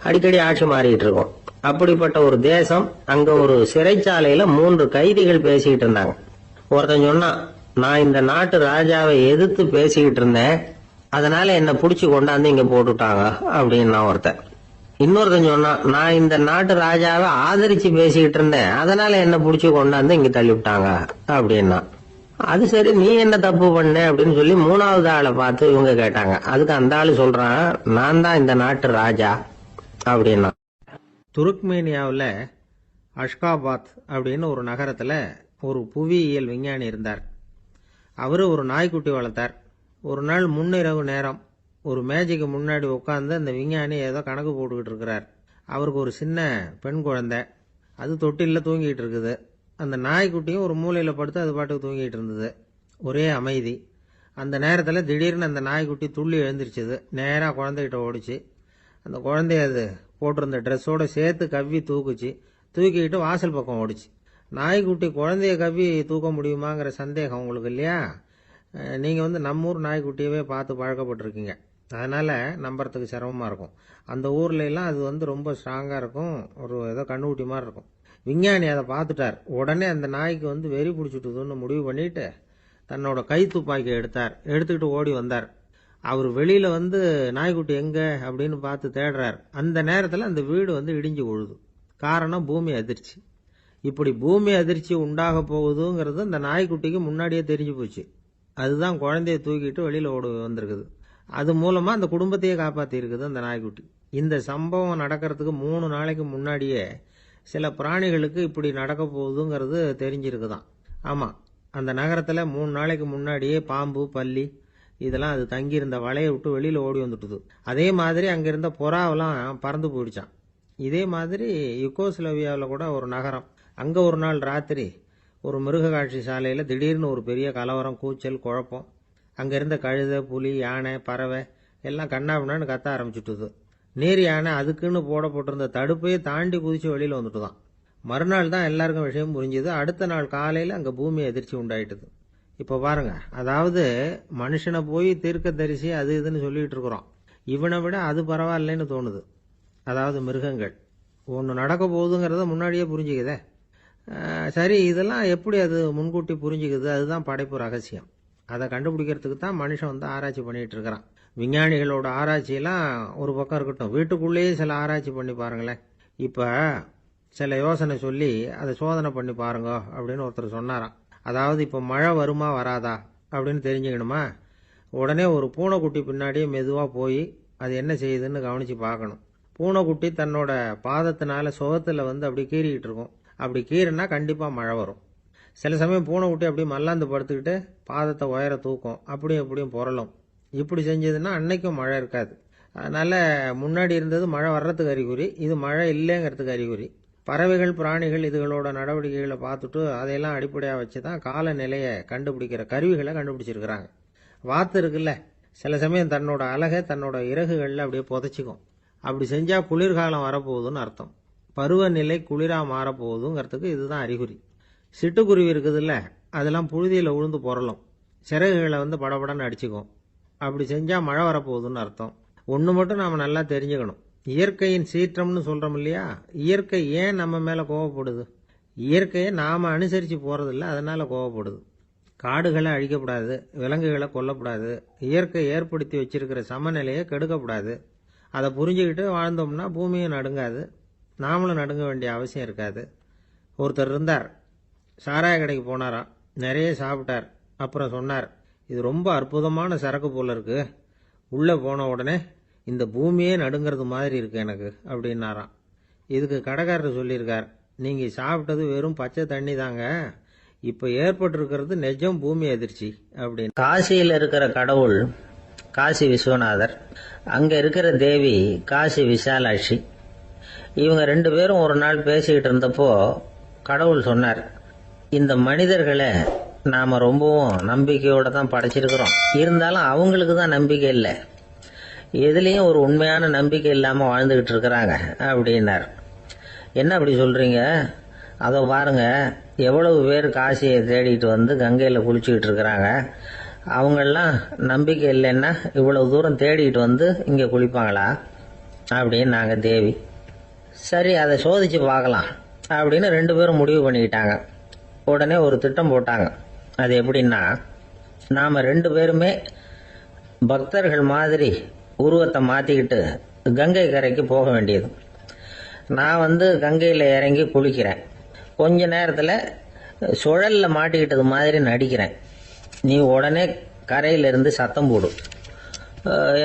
அடிக்கடி ஆட்சி மாறிட்டு இருக்கும். அப்படிப்பட்ட ஒரு தேசம், அங்க ஒரு சிறைச்சாலையில 3 கைதிகள் பேசிக்கிட்டு இருந்தாங்க. ஒருத்தன் சொன்னான், நான் இந்த நாட்டு ராஜாவை எதிர்த்து பேசிக்கிட்டு இருந்தேன், அதனால என்ன புடிச்சு கொண்டாந்து இங்க போட்டுட்டாங்க அப்படின்னு ஒருத்தன். இன்னொருத்தன் சொன்னான், நான் இந்த நாட்டு ராஜாவை ஆதரிச்சு பேசிக்கிட்டு இருந்தேன், அதனால என்ன புடிச்சு கொண்டாந்து இங்க தள்ளிவிட்டாங்க அப்படின்னா. அது சரி, நீ என்ன தப்பு பண்ண அப்படின்னு சொல்லி 3வது ஆளை பார்த்து இவங்க கேட்டாங்க. அதுக்கு அந்த ஆளு சொல்றான், நான் தான் இந்த நாட்டு ராஜா அப்படின்னா. துருக்மேனியாவில் அஷ்காபாத் அப்படின்னு ஒரு நகரத்துல ஒரு புவியியல் விஞ்ஞானி இருந்தார். அவரு ஒரு நாய்க்குட்டி வளர்த்தார். ஒரு நாள் முன்னிரவு நேரம் ஒரு மேஜைக்கு முன்னாடி உட்காந்து அந்த விஞ்ஞானி ஏதோ கணக்கு போட்டுக்கிட்டு இருக்கிறார். அவருக்கு ஒரு சின்ன பெண் குழந்தை, அது தொட்டில தூங்கிட்டு இருக்குது. அந்த நாய்க்குட்டியும் ஒரு மூலையில படுத்து அது பாட்டுக்கு தூங்கிட்டு இருந்தது. ஒரே அமைதி. அந்த நேரத்தில் திடீர்னு அந்த நாய்க்குட்டி துள்ளி எழுந்திருச்சுது. நேராக குழந்தைகிட்ட ஓடிச்சு. அந்த குழந்தைய அது போட்டிருந்த ட்ரெஸ்ஸோட சேர்த்து கவ்வி தூக்குச்சு. தூக்கிக்கிட்டு வாசல் பக்கம் ஓடிச்சு. நாய்க்குட்டி குழந்தைய கவ்வி தூக்க முடியுமாங்கிற சந்தேகம் உங்களுக்கு இல்லையா? நீங்க நம்ம ஊர் நாய்க்குட்டியவே பார்த்து பழக்கப்பட்டிருக்கீங்க, அதனால நம்புறதுக்கு சிரமமா இருக்கும். அந்த ஊர்ல எல்லாம் அது ரொம்ப ஸ்ட்ராங்கா இருக்கும், ஒரு ஏதோ கண்ணுக்குட்டி மாதிரி இருக்கும். விஞ்ஞானி அதை பார்த்துட்டார். உடனே அந்த நாய்க்கு வெறி பிடிச்சிட்டுதுன்னு முடிவு பண்ணிட்டு தன்னோட கை துப்பாக்கி எடுத்துக்கிட்டு ஓடி வந்தார். அவர் வெளியில நாய்க்குட்டி எங்க அப்படின்னு பார்த்து தேடுறார். அந்த நேரத்தில் அந்த வீடு இடிஞ்சு விழுது. காரணம் பூமி அதிர்ச்சி. இப்படி பூமி அதிர்ச்சி உண்டாக போகுதுங்கிறது இந்த நாய்க்குட்டிக்கு முன்னாடியே தெரிஞ்சு போச்சு. அதுதான் குழந்தைய தூக்கிட்டு வெளியில ஓடி வந்திருக்குது. அது மூலமா அந்த குடும்பத்தையே காப்பாத்தி இருக்குது அந்த நாய்க்குட்டி. இந்த சம்பவம் நடக்கிறதுக்கு 3 நாளைக்கு முன்னாடியே சில பிராணிகளுக்கு இப்படி நடக்க போகுதுங்கிறது தெரிஞ்சிருக்குதான். ஆமா, அந்த நகரத்துல 3 நாளைக்கு முன்னாடியே பாம்பு, பல்லி இதெல்லாம் அது தங்கியிருந்த வலையை விட்டு வெளியில ஓடி வந்துட்டுது. அதே மாதிரி அங்கிருந்த புறாவெல்லாம் பறந்து போயிடுச்சான். இதே மாதிரி யுகோஸ்லோவியாவில் கூட ஒரு நகரம், அங்க ஒரு நாள் ராத்திரி ஒரு மிருக காட்சி சாலையில திடீர்னு ஒரு பெரிய கலவரம், கூச்சல், குழப்பம். அங்க இருந்த கழுதை, புலி, யானை, பறவை எல்லாம் கண்ணாபின்னான்னு கத்த ஆரம்பிச்சுட்டுது. நீர் யானை அதுக்குன்னு போடப்பட்டிருந்த தடுப்பையே தாண்டி குதிச்சு வெளியில வந்துட்டுதான். மறுநாள் தான் எல்லாருக்கும் விஷயம் புரிஞ்சுது. அடுத்த நாள் காலையில அங்க பூமி அதிர்ச்சி உண்டாயிட்டுது. இப்ப பாருங்க, அதாவது மனுஷனை போய் தீர்க்க தரிசி அது இதுன்னு சொல்லிட்டு இருக்கிறோம். இவனை விட அது பரவாயில்லைன்னு தோணுது. அதாவது மிருகங்கள் ஒன்று நடக்க போகுதுங்கிறத முன்னாடியே புரிஞ்சுக்குதே. சரி, இதெல்லாம் எப்படி அது முன்கூட்டி புரிஞ்சுக்குது? அதுதான் படைப்பு ரகசியம். அதை கண்டுபிடிக்கிறதுக்கு தான் மனுஷன் வந்து ஆராய்ச்சி பண்ணிட்டு இருக்கிறான். விஞ்ஞானிகளோட ஆராய்ச்சியெல்லாம் ஒரு பக்கம் இருக்கட்டும், வீட்டுக்குள்ளேயே சில ஆராய்ச்சி பண்ணி பாருங்களேன். இப்ப சில யோசனை சொல்லி அதை சோதனை பண்ணி பாருங்க அப்படின்னு ஒருத்தர் சொன்னாராம். அதாவது இப்ப மழை வருமா வராதா அப்படின்னு தெரிஞ்சுக்கணுமா, உடனே ஒரு பூனைக்குட்டி பின்னாடியே மெதுவா போய் அது என்ன செய்யுதுன்னு கவனிச்சு பார்க்கணும். பூனைக்குட்டி தன்னோட பாதத்தினால சுகத்துல வந்து அப்படி கீறிக்கிட்டு இருக்கும். அப்படி கீறினா கண்டிப்பா மழை வரும். சில சமயம் பூனைக்குட்டி அப்படி மல்லாந்து படுத்துக்கிட்டு பாதத்தை உயர தூக்கும், அப்படியும் இப்படியும் புரளும். இப்படி செஞ்சதுன்னா அன்னைக்கும் மழை இருக்காது. அதனால முன்னாடி இருந்தது மழை வர்றதுக்கு அறிகுறி, இது மழை இல்லைங்கிறதுக்கு அறிகுறி. பறவைகள், பிராணிகள் இதுகளோட நடவடிக்கைகளை பார்த்துட்டு அதையெல்லாம் அடிப்படையாக வச்சு தான் காலநிலையை கண்டுபிடிக்கிற கருவிகளை கண்டுபிடிச்சிருக்கிறாங்க. வாத்து இருக்குல்ல, சில சமயம் தன்னோட அழகை தன்னோட இறகுகளில் அப்படியே புதைச்சிக்கும். அப்படி செஞ்சா குளிர்காலம் வரப்போகுதுன்னு அர்த்தம். பருவநிலை குளிரா மாறப்போகுதுங்கிறதுக்கு இதுதான் அறிகுறி. சிட்டுக்குருவி இருக்குதுல்ல, அதெல்லாம் புழுதியில் உழுந்து புரளும், சிறகுகளை வந்து படபடன்னு அடிச்சுக்கும். அப்படி செஞ்சா மழை வரப்போகுதுன்னு அர்த்தம். ஒன்று மட்டும் நாம் நல்லா தெரிஞ்சுக்கணும், இயற்கையின் சீற்றம்னு சொல்றோம் இல்லையா, இயற்கை ஏன் நம்ம மேல கோவப்படுது? இயற்கையை நாம அனுசரிச்சு போறதில்ல, அதனால கோவப்படுது. காடுகளை அழிக்கப்படாது, விலங்குகளை கொல்லப்படாது, இயற்கை ஏற்படுத்தி வச்சிருக்கிற சமநிலையை கெடுக்கப்படாது. அதை புரிஞ்சுக்கிட்டு வாழ்ந்தோம்னா பூமியும் நடுங்காது, நாமளும் நடுங்க வேண்டிய அவசியம் இருக்காது. ஒருத்தர் இருந்தார், சாராய கடைக்கு போனாராம், நிறைய சாப்பிட்டார். அப்புறம் சொன்னார், இது ரொம்ப அற்புதமான சரக்கு போல இருக்கு. உள்ள போன உடனே இந்த பூமியே நடுங்கிறது மாதிரி இருக்கு எனக்கு அப்படின்னாராம். இதுக்கு கடைக்காரர் சொல்லியிருக்கார், நீங்க சாப்பிட்டது வெறும் பச்சை தண்ணி தாங்க, இப்ப ஏற்பட்டிருக்கிறது நிஜம் பூமி அதிர்ச்சி அப்படின்னு. காசியில் இருக்கிற கடவுள் காசி விஸ்வநாதர், அங்க இருக்கிற தேவி காசி விசாலாட்சி. இவங்க 2 பேரும் ஒரு நாள் பேசிக்கிட்டு இருந்தப்போ கடவுள் சொன்னார், இந்த மனிதர்களை நாம ரொம்பவும் நம்பிக்கையோட தான் படைச்சிருக்கிறோம், இருந்தாலும் அவங்களுக்கு தான் நம்பிக்கை இல்லை, எதுலேயும் ஒரு உண்மையான நம்பிக்கை இல்லாமல் வாழ்ந்துகிட்டு இருக்கிறாங்க அப்படின்னார். என்ன அப்படி சொல்றீங்க? அதை பாருங்க, எவ்வளவு பேர் காசியை தேடிட்டு வந்து கங்கையில் குளிச்சுக்கிட்டு இருக்கிறாங்க, அவங்கெல்லாம் நம்பிக்கை இல்லைன்னா இவ்வளவு தூரம் தேடிட்டு வந்து இங்கே குளிப்பாங்களா அப்படின்னு நாங்கள் தேவி. சரி, அதை சோதிச்சு பார்க்கலாம் அப்படின்னு 2 பேரும் முடிவு பண்ணிக்கிட்டாங்க. உடனே ஒரு திட்டம் போட்டாங்க. அது எப்படின்னா, நாம் 2 பேருமே பக்தர்கள் மாதிரி உருவத்தை மாற்றிக்கிட்டு கங்கை கரைக்கு போக வேண்டியது. நான் வந்து கங்கையில் இறங்கி குளிக்கிறேன், கொஞ்ச நேரத்தில் சுழலில் மாட்டிக்கிட்டது மாதிரி நடிக்கிறேன். நீ உடனே கரையிலிருந்து சத்தம் போடும்,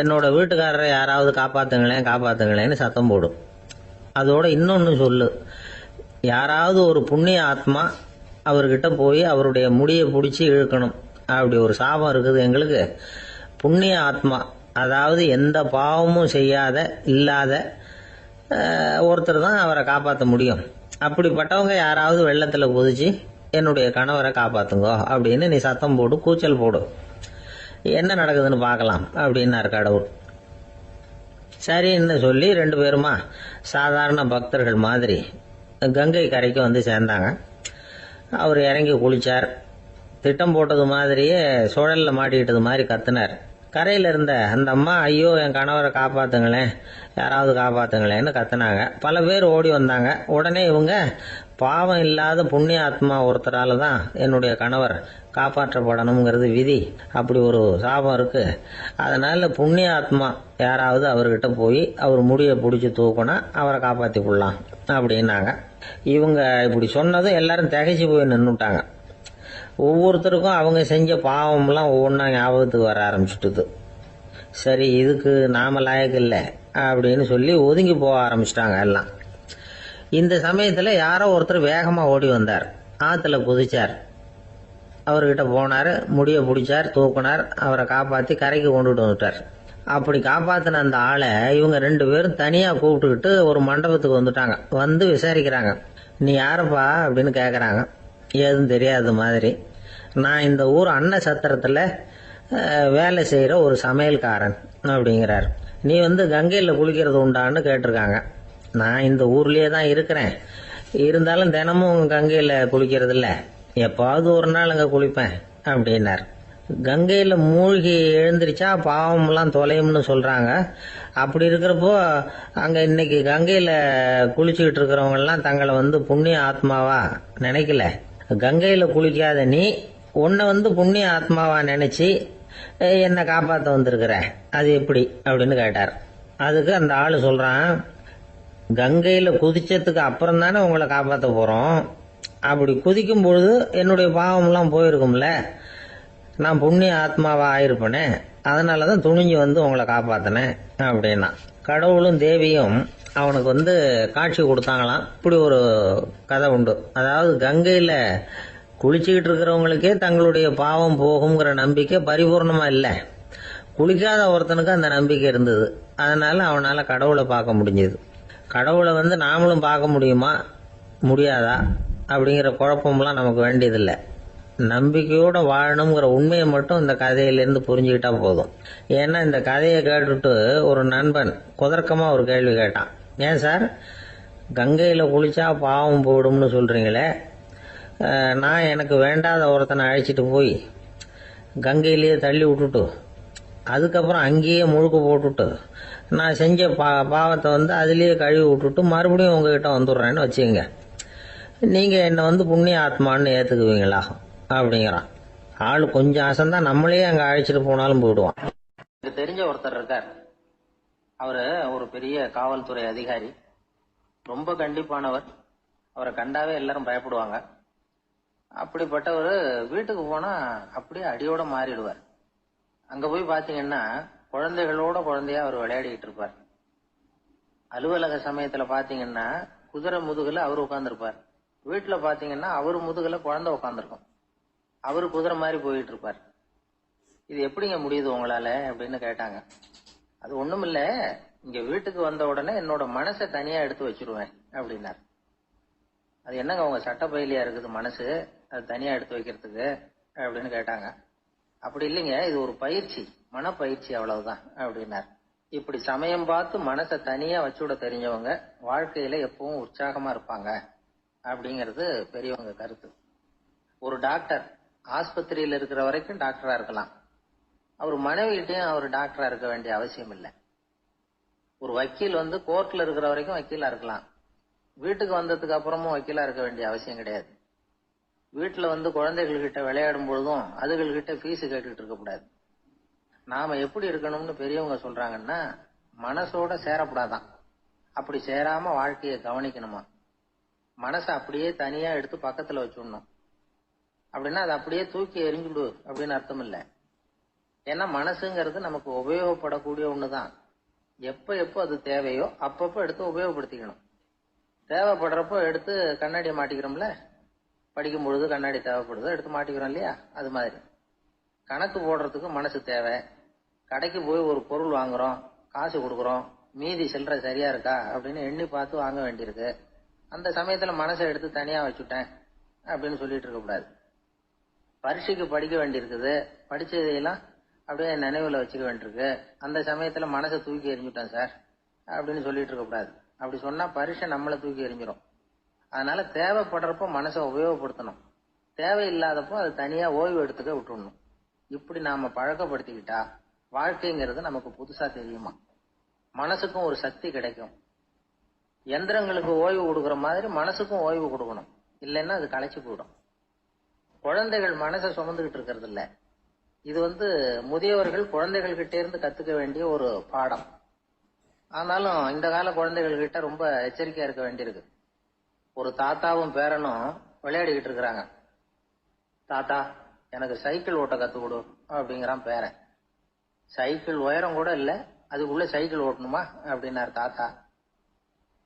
என்னோட வீட்டுக்காரரை யாராவது காப்பாற்றுங்களேன் காப்பாற்றுங்களேன்னு சத்தம் போடும். அதோட இன்னொன்று சொல்லு, யாராவது ஒரு புண்ணிய ஆத்மா அவர்கிட்ட போய் அவருடைய முடியை பிடிச்சி இழுக்கணும். அப்படி ஒரு சாபம் இருக்குது எங்களுக்கு. புண்ணிய ஆத்மா, அதாவது எந்த பாவமும் செய்யாத இல்லாத ஒருத்தர் தான் அவரை காப்பாற்ற முடியும். அப்படிப்பட்டவங்க யாராவது வெள்ளத்தில் குதிச்சு என்னுடைய கணவரை காப்பாத்துங்கோ அப்படின்னு நீ சத்தம் போடு, கூச்சல் போடு, என்ன நடக்குதுன்னு பார்க்கலாம் அப்படின்னார் கடவுள். சரின்னு சொல்லி 2 பேருமா சாதாரண பக்தர்கள் மாதிரி கங்கை கரைக்கு வந்து சேர்ந்தாங்க. அவர் இறங்கி குளிச்சார். திட்டம் போட்டது மாதிரியே சுழலில் மாட்டிக்கிட்டது மாதிரி கத்துனார். கரையில் இருந்த அந்த அம்மா, ஐயோ என் கணவரை காப்பாத்துங்களேன், யாராவது காப்பாத்துங்களேன்னு கத்துனாங்க. பல பேர் ஓடி வந்தாங்க. உடனே இவங்க, பாவம் இல்லாத புண்ணிய ஆத்மா ஒருத்தரால தான் என்னுடைய கணவர் காப்பாற்றப்படணுங்கிறது விதி, அப்படி ஒரு சாபம் இருக்கு, அதனால புண்ணிய ஆத்மா யாராவது அவர்கிட்ட போய் அவர் முடியை பிடிச்சி தூக்கினா அவரை காப்பாற்றி கொள்ளலாம் அப்படின்னாங்க. இவங்க இப்படி சொன்னதும் எல்லாரும் திகைச்சு போய் நின்றுட்டாங்க. ஒவ்வொருத்தருக்கும் அவங்க செஞ்ச பாவம்லாம் ஒவ்வொன்றா ஞாபகத்துக்கு வர ஆரம்பிச்சுட்டுது. சரி, இதுக்கு நாம லாயக்கு இல்லை அப்படின்னு சொல்லி ஒதுங்கி போக ஆரம்பிச்சிட்டாங்க எல்லாம். இந்த சமயத்தில் யாரோ ஒருத்தர் வேகமாக ஓடி வந்தார். ஆற்றுல குதிச்சார். அவர்கிட்ட போனார், முடிய பிடிச்சார், தூக்குனார், அவரை காப்பாற்றி கரைக்கு கொண்டுட்டு வந்துட்டார். அப்படி காப்பாற்றின அந்த ஆளை இவங்க 2 பேரும் தனியாக கூப்பிட்டுக்கிட்டு ஒரு மண்டபத்துக்கு வந்துட்டாங்க. வந்து விசாரிக்கிறாங்க. நீ யாரப்பா அப்படின்னு கேட்குறாங்க. ஏதும் தெரியாத மாதிரி. நான் இந்த ஊர் அன்ன சத்திரத்தில் வேலை செய்கிற ஒரு சமையல்காரன் அப்படிங்கிறார். நீ வந்து கங்கையில் குளிக்கிறது உண்டான்னு கேட்டிருக்காங்க. நான் இந்த ஊர்லேயே தான் இருக்கிறேன், இருந்தாலும் தினமும் கங்கையில் குளிக்கிறது இல்லை, எப்பாவது ஒரு நாள் அங்கே குளிப்பேன் அப்படின்னார். கங்கையில் மூழ்கி எழுந்திரிச்சா பாவம்லாம் தொலையும்னு சொல்கிறாங்க. அப்படி இருக்கிறப்போ அங்கே இன்னைக்கு கங்கையில் குளிச்சுக்கிட்டு இருக்கிறவங்கெல்லாம் தங்களை வந்து புண்ணிய ஆத்மாவா நினைக்கல. கங்கையில் குளிக்காத நீ உன்னை வந்து புண்ணிய ஆத்மாவா நினைச்சி என்னை காப்பாற்ற வந்திருக்கிற, அது எப்படி அப்படின்னு கேட்டார். அதுக்கு அந்த ஆள் சொல்றான், கங்கையில் குதிச்சதுக்கு அப்புறம் தானே உங்களை காப்பாற்ற போறோம். அப்படி குதிக்கும் பொழுது என்னுடைய பாவம்லாம் போயிருக்கும்ல, நான் புண்ணிய ஆத்மாவா ஆயிருப்பேனே, அதனாலதான் துணிஞ்சு வந்து உங்களை காப்பாத்தினேன் அப்படின்னா. கடவுளும் தேவியும் அவனுக்கு வந்து காட்சி கொடுத்தாங்களாம். இப்படி ஒரு கதை உண்டு. அதாவது கங்கையில குளிச்சுக்கிட்டு இருக்கிறவங்களுக்கே தங்களுடைய பாவம் போகுங்கிற நம்பிக்கை பரிபூர்ணமா இல்லை. குளிக்காத ஒருத்தனுக்கு அந்த நம்பிக்கை இருந்தது. அதனால அவனால கடவுளை பார்க்க முடிஞ்சது. கடவுளை வந்து நாமளும் பார்க்க முடியுமா முடியாதா அப்படிங்கிற குழப்பம்லாம் நமக்கு வேண்டியதில்லை. நம்பிக்கையோட வாழணுங்கிற உண்மையை மட்டும் இந்த கதையிலேருந்து புரிஞ்சுக்கிட்டா போதும். ஏன்னா இந்த கதையை கேட்டுட்டு ஒரு நண்பன் குதர்க்கமா ஒரு கேள்வி கேட்டான். ஏன் சார், கங்கையில் குளிச்சா பாவம் போயிடும்னு சொல்றீங்களே, நான் எனக்கு வேண்டாத ஒருத்தனை அழைச்சிட்டு போய் கங்கையிலேயே தள்ளி விட்டுட்டு அதுக்கப்புறம் அங்கேயே முழுக்க போட்டுட்டு நான் செஞ்ச பாவத்தை வந்து அதுலேயே கழுவி விட்டுட்டு மறுபடியும் உங்ககிட்ட வந்துடுறேன்னு வச்சுக்கோங்க, நீங்கள் என்னை வந்து புண்ணிய ஆத்மான்னு ஏற்றுக்குவீங்களா அப்படிங்கிறான். ஆள் கொஞ்சம் அசந்தான் நம்மளே அங்கே அழைச்சிட்டு போனாலும் போயிடுவான். எனக்கு தெரிஞ்ச ஒருத்தர் இருக்கார். அவரு ஒரு பெரிய காவல்துறை அதிகாரி, ரொம்ப கண்டிப்பானவர். அவரை கண்டாவே எல்லாரும் பயப்படுவாங்க. அப்படிப்பட்டவர் வீட்டுக்கு போனா அப்படியே அடியோட மாறிடுவார். அங்க போய் பாத்தீங்கன்னா குழந்தைகளோட குழந்தையா அவர் விளையாடிட்டு இருப்பார். அலுவலக சமயத்துல பாத்தீங்கன்னா குதிரை முதுகுல அவர் உட்கார்ந்துருப்பார். வீட்டுல பாத்தீங்கன்னா அவர் முதுகுல குழந்தை உட்காந்துருக்கும். அவரு குதிரை மாதிரி போயிட்டு இருப்பார். இது எப்படிங்க முடியுது உங்களால அப்படின்னு கேட்டாங்க. அது ஒண்ணுமில்ல, இங்க வீட்டுக்கு வந்த உடனே என்னோட மனசை தனியா எடுத்து வச்சிருவேன் அப்படின்னார். அது என்னங்க உங்க சட்டப்பயிலியா இருக்குது மனசு, அது தனியா எடுத்து வைக்கிறதுக்கு அப்படின்னு கேட்டாங்க. அப்படி இல்லைங்க, இது ஒரு பயிற்சி, மனப்பயிற்சி, அவ்வளவுதான் அப்படின்னார். இப்படி சமயம் பார்த்து மனசை தனியா வச்சுவிட தெரிஞ்சவங்க வாழ்க்கையில எப்பவும் உற்சாகமா இருப்பாங்க அப்படிங்கிறது பெரியவங்க கருத்து. ஒரு டாக்டர் ஆஸ்பத்திரியில இருக்கிற வரைக்கும் டாக்டரா இருக்கலாம். அவர் மனைவிகிட்டையும் அவர் டாக்டரா இருக்க வேண்டிய அவசியம் இல்லை. ஒரு வக்கீல் வந்து கோர்ட்ல இருக்கிற வரைக்கும் வக்கீலா இருக்கலாம். வீட்டுக்கு வந்ததுக்கு அப்புறமும் வக்கீலா இருக்க வேண்டிய அவசியம் கிடையாது. வீட்டுல வந்து குழந்தைகள் கிட்ட விளையாடும் பொழுதும் அதுகள்கிட்ட ஃபீஸ் கேட்டுட்டு இருக்க கூடாது. நாம எப்படி இருக்கணும்னு பெரியவங்க சொல்றாங்கன்னா, மனசோட சேரப்படாதான். அப்படி சேராம வாழ்க்கையை கவனிக்கணுமா. மனசை அப்படியே தனியா எடுத்து பக்கத்துல வச்சுடணும். அப்படின்னா அதை அப்படியே தூக்கி எறிஞ்சுடு அப்படின்னு அர்த்தம் இல்லை. ஏன்னா மனசுங்கிறது நமக்கு உபயோகப்படக்கூடிய ஒண்ணுதான். எப்ப அது தேவையோ அப்பப்போ எடுத்து உபயோகப்படுத்திக்கணும். தேவைப்படுறப்போ எடுத்து கண்ணாடியை மாட்டிக்கிறோம்ல, படிக்கும் பொழுது கண்ணாடி தேவைப்படுதோ எடுத்து மாட்டிக்கிறோம் இல்லையா, அது மாதிரி கணக்கு போடுறதுக்கு மனசு தேவை. கடைக்கு போய் ஒரு பொருள் வாங்குறோம், காசு கொடுக்குறோம், மீதி சில்லறை சரியா இருக்கா அப்படின்னு எண்ணி பார்த்து வாங்க வேண்டியிருக்கு. அந்த சமயத்துல மனசை எடுத்து தனியா வச்சுட்டேன் அப்படின்னு சொல்லிட்டு இருக்க கூடாது. பரீட்சைக்கு படிக்க வேண்டியிருக்குது, படிச்சதையெல்லாம் அப்படியே நினைவுல வச்சுக்க வேண்டியிருக்கு. அந்த சமயத்துல மனசை தூக்கி எறிஞ்சுட்டேன் சார் அப்படின்னு சொல்லிட்டு இருக்க கூடாது. அப்படி சொன்னா பரீட்சை நம்மளை தூக்கி எறிஞ்சிரும். அதனால தேவைப்படுறப்போ மனசை உபயோகப்படுத்தணும், தேவையில்லாதப்போ அது தனியா ஓய்வு எடுத்துக்க விட்டுடணும். இப்படி நாம பழக்கப்படுத்திக்கிட்டா வாழ்க்கைங்கிறது நமக்கு புதுசா தெரியுமா. மனசுக்கும் ஒரு சக்தி கிடைக்கும். எந்திரங்களுக்கு ஓய்வு கொடுக்கற மாதிரி மனசுக்கும் ஓய்வு கொடுக்கணும், இல்லைன்னா அது களைச்சு போயிடும். குழந்தைகள் மனசை சுமந்துகிட்டு இருக்கிறது இல்ல. இது வந்து முதியவர்கள் குழந்தைகள் கிட்டே இருந்து கத்துக்க வேண்டிய ஒரு பாடம். ஆனாலும் இந்த கால குழந்தைகள் கிட்ட ரொம்ப எச்சரிக்கையா இருக்க வேண்டியிருக்கு. ஒரு தாத்தாவும் பேரனும் விளையாடிக்கிட்டு இருக்கிறாங்க. தாத்தா, எனக்கு சைக்கிள் ஓட்ட கத்து கொடு அப்படிங்கிறான் பேரன். சைக்கிள் உயரம் கூட இல்ல, அதுக்குள்ள சைக்கிள் ஓட்டணுமா அப்படின்னாரு தாத்தா.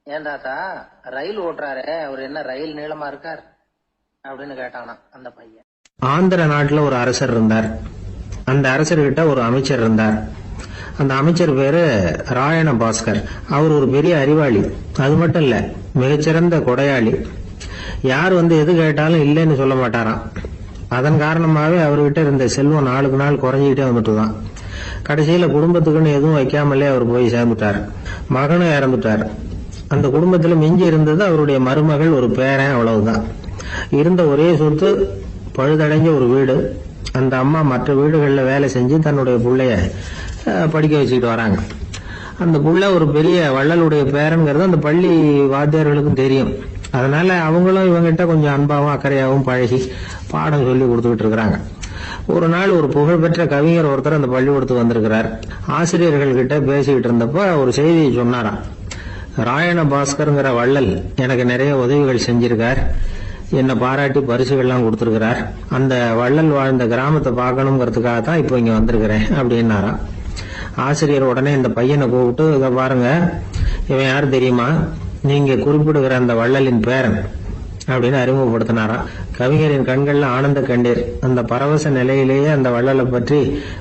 ஏன் தாத்தா, ரயில் ஓட்டுறாரு, அவர் என்ன ரயில் நீளமா இருக்கார் அப்படின்னு கேட்டானா அந்த பையன். ஆந்திர நாட்டுல ஒரு அரசர் இருந்தார். அந்த அரசர்கிட்ட ஒரு அமைச்சர் இருந்தார். அந்த அமைச்சர் பேரு ராயண பாஸ்கர். அவர் ஒரு பெரிய அறிவாளி. அது மட்டும் இல்ல, மிகச்சிறந்த கொடையாளி. யார் எது கேட்டாலும் இல்லைன்னு சொல்ல மாட்டாராம். அதன் காரணமாவே அவர்கிட்ட இருந்த செல்வம் நாளுக்கு நாள் குறைஞ்சிக்கிட்டே வந்துட்டுதான். கடைசியில குடும்பத்துக்குன்னு எதுவும் வைக்காமலே அவர் போய் சேர்ந்துட்டார். மகனும் இறந்துட்டார். அந்த குடும்பத்துல மிஞ்சி இருந்தது அவருடைய மருமகள், ஒரு பேரன், அவ்வளவுதான். இருந்த ஒரே சொத்து பழுதடைஞ்ச ஒரு வீடு. அந்த அம்மா மற்ற வீடுகள்ல வேலை செஞ்சு தன்னுடைய பிள்ளைய படிக்க வச்சுக்கிட்டு வராங்க. அந்த புள்ள ஒரு பெரிய வள்ளலுடைய பேரன்கிறது அந்த பள்ளி வாத்தியார்களுக்கும் தெரியும். அதனால அவங்களும் இவங்கிட்ட கொஞ்சம் அன்பாவும் அக்கறையாவும் பழகி பாடம் சொல்லி கொடுத்துக்கிட்டு இருக்கிறாங்க. ஒரு நாள் ஒரு புகழ்பெற்ற கவிஞர் ஒருத்தர் அந்த பள்ளிக்கூடத்துக்கு வந்திருக்கிறார். ஆசிரியர்கள் கிட்ட பேசிக்கிட்டு இருந்தப்ப ஒரு செய்தியை சொன்னாராம். ராயண பாஸ்கர்ங்கிற வள்ளல் எனக்கு நிறைய உதவிகள் செஞ்சிருக்கார், என்னை பாராட்டி பரிசுகள்லாம் கொடுத்திருக்கிறார். அந்த வள்ளல் வாழ்ந்த கிராமத்தை பார்க்கணுங்கிறதுக்காக தான் இப்போ இங்க வந்திருக்கிறேன் அப்படின்னாராம். ஆசிரியர் உடனே இந்த பையனை கூப்பிட்டு, இதை பாருங்க, இவன் யாரு தெரியுமா, நீங்க குறிப்பிடுகிற அந்த வள்ளலின் பேரன் அப்படின்னு அறிமுகப்படுத்தினாராம். கவிஞரின் கண்கள்ல ஆனந்த கண்ணீர். அந்த பரவச நிலையிலேயே அந்த வள்ளலை பற்றி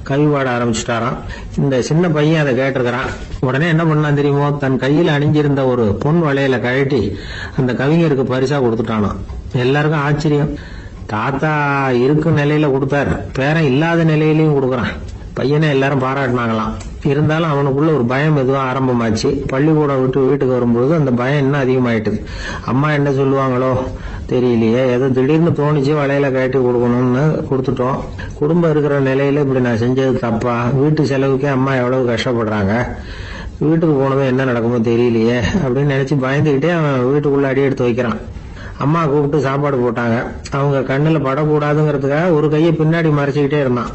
கவி பாட ஆரம்பிச்சுட்டாராம். இந்த சின்ன பையன் அதை கேட்டிருக்கிறான். உடனே என்ன பண்ணான் தெரியுமோ, தன் கையில் அணிஞ்சிருந்த ஒரு பொன் வளையல கழட்டி அந்த கவிஞருக்கு பரிசா கொடுத்துட்டானாம். எல்லாருக்கும் ஆச்சரியம். தாத்தா இருக்கும் நிலையில கொடுத்தார், பேரன் இல்லாத நிலையிலையும் கொடுக்கறான். பையனை எல்லாரும் பாராட்டினாங்களாம். இருந்தாலும் அவனுக்குள்ள ஒரு பயம் எதுவும் ஆரம்பமாச்சு. பள்ளிக்கூடம் விட்டு வீட்டுக்கு வரும்போது அந்த பயம் இன்னும் அதிகமாயிட்டுது. அம்மா என்ன சொல்லுவாங்களோ தெரியலையே, ஏதோ திடீர்னு தோணிச்சு வளையல கட்டி கொடுக்கணும்னு கொடுத்துட்டோம். குடும்பம் இருக்கிற நிலையில இப்படி நான் செஞ்சது தப்பா, வீட்டு செலவுக்கே அம்மா எவ்வளவு கஷ்டப்படுறாங்க, வீட்டுக்கு போனதும் என்ன நடக்குமோ தெரியலையே அப்படின்னு நினைச்சு பயந்துகிட்டே அவன் வீட்டுக்குள்ள அடி எடுத்து வைக்கிறான். அம்மா கூப்பிட்டு சாப்பாடு போட்டாங்க. அவங்க கண்ணுல படக்கூடாதுங்கிறதுக்காக ஒரு கையை பின்னாடி மறைச்சுக்கிட்டே இருந்தான்.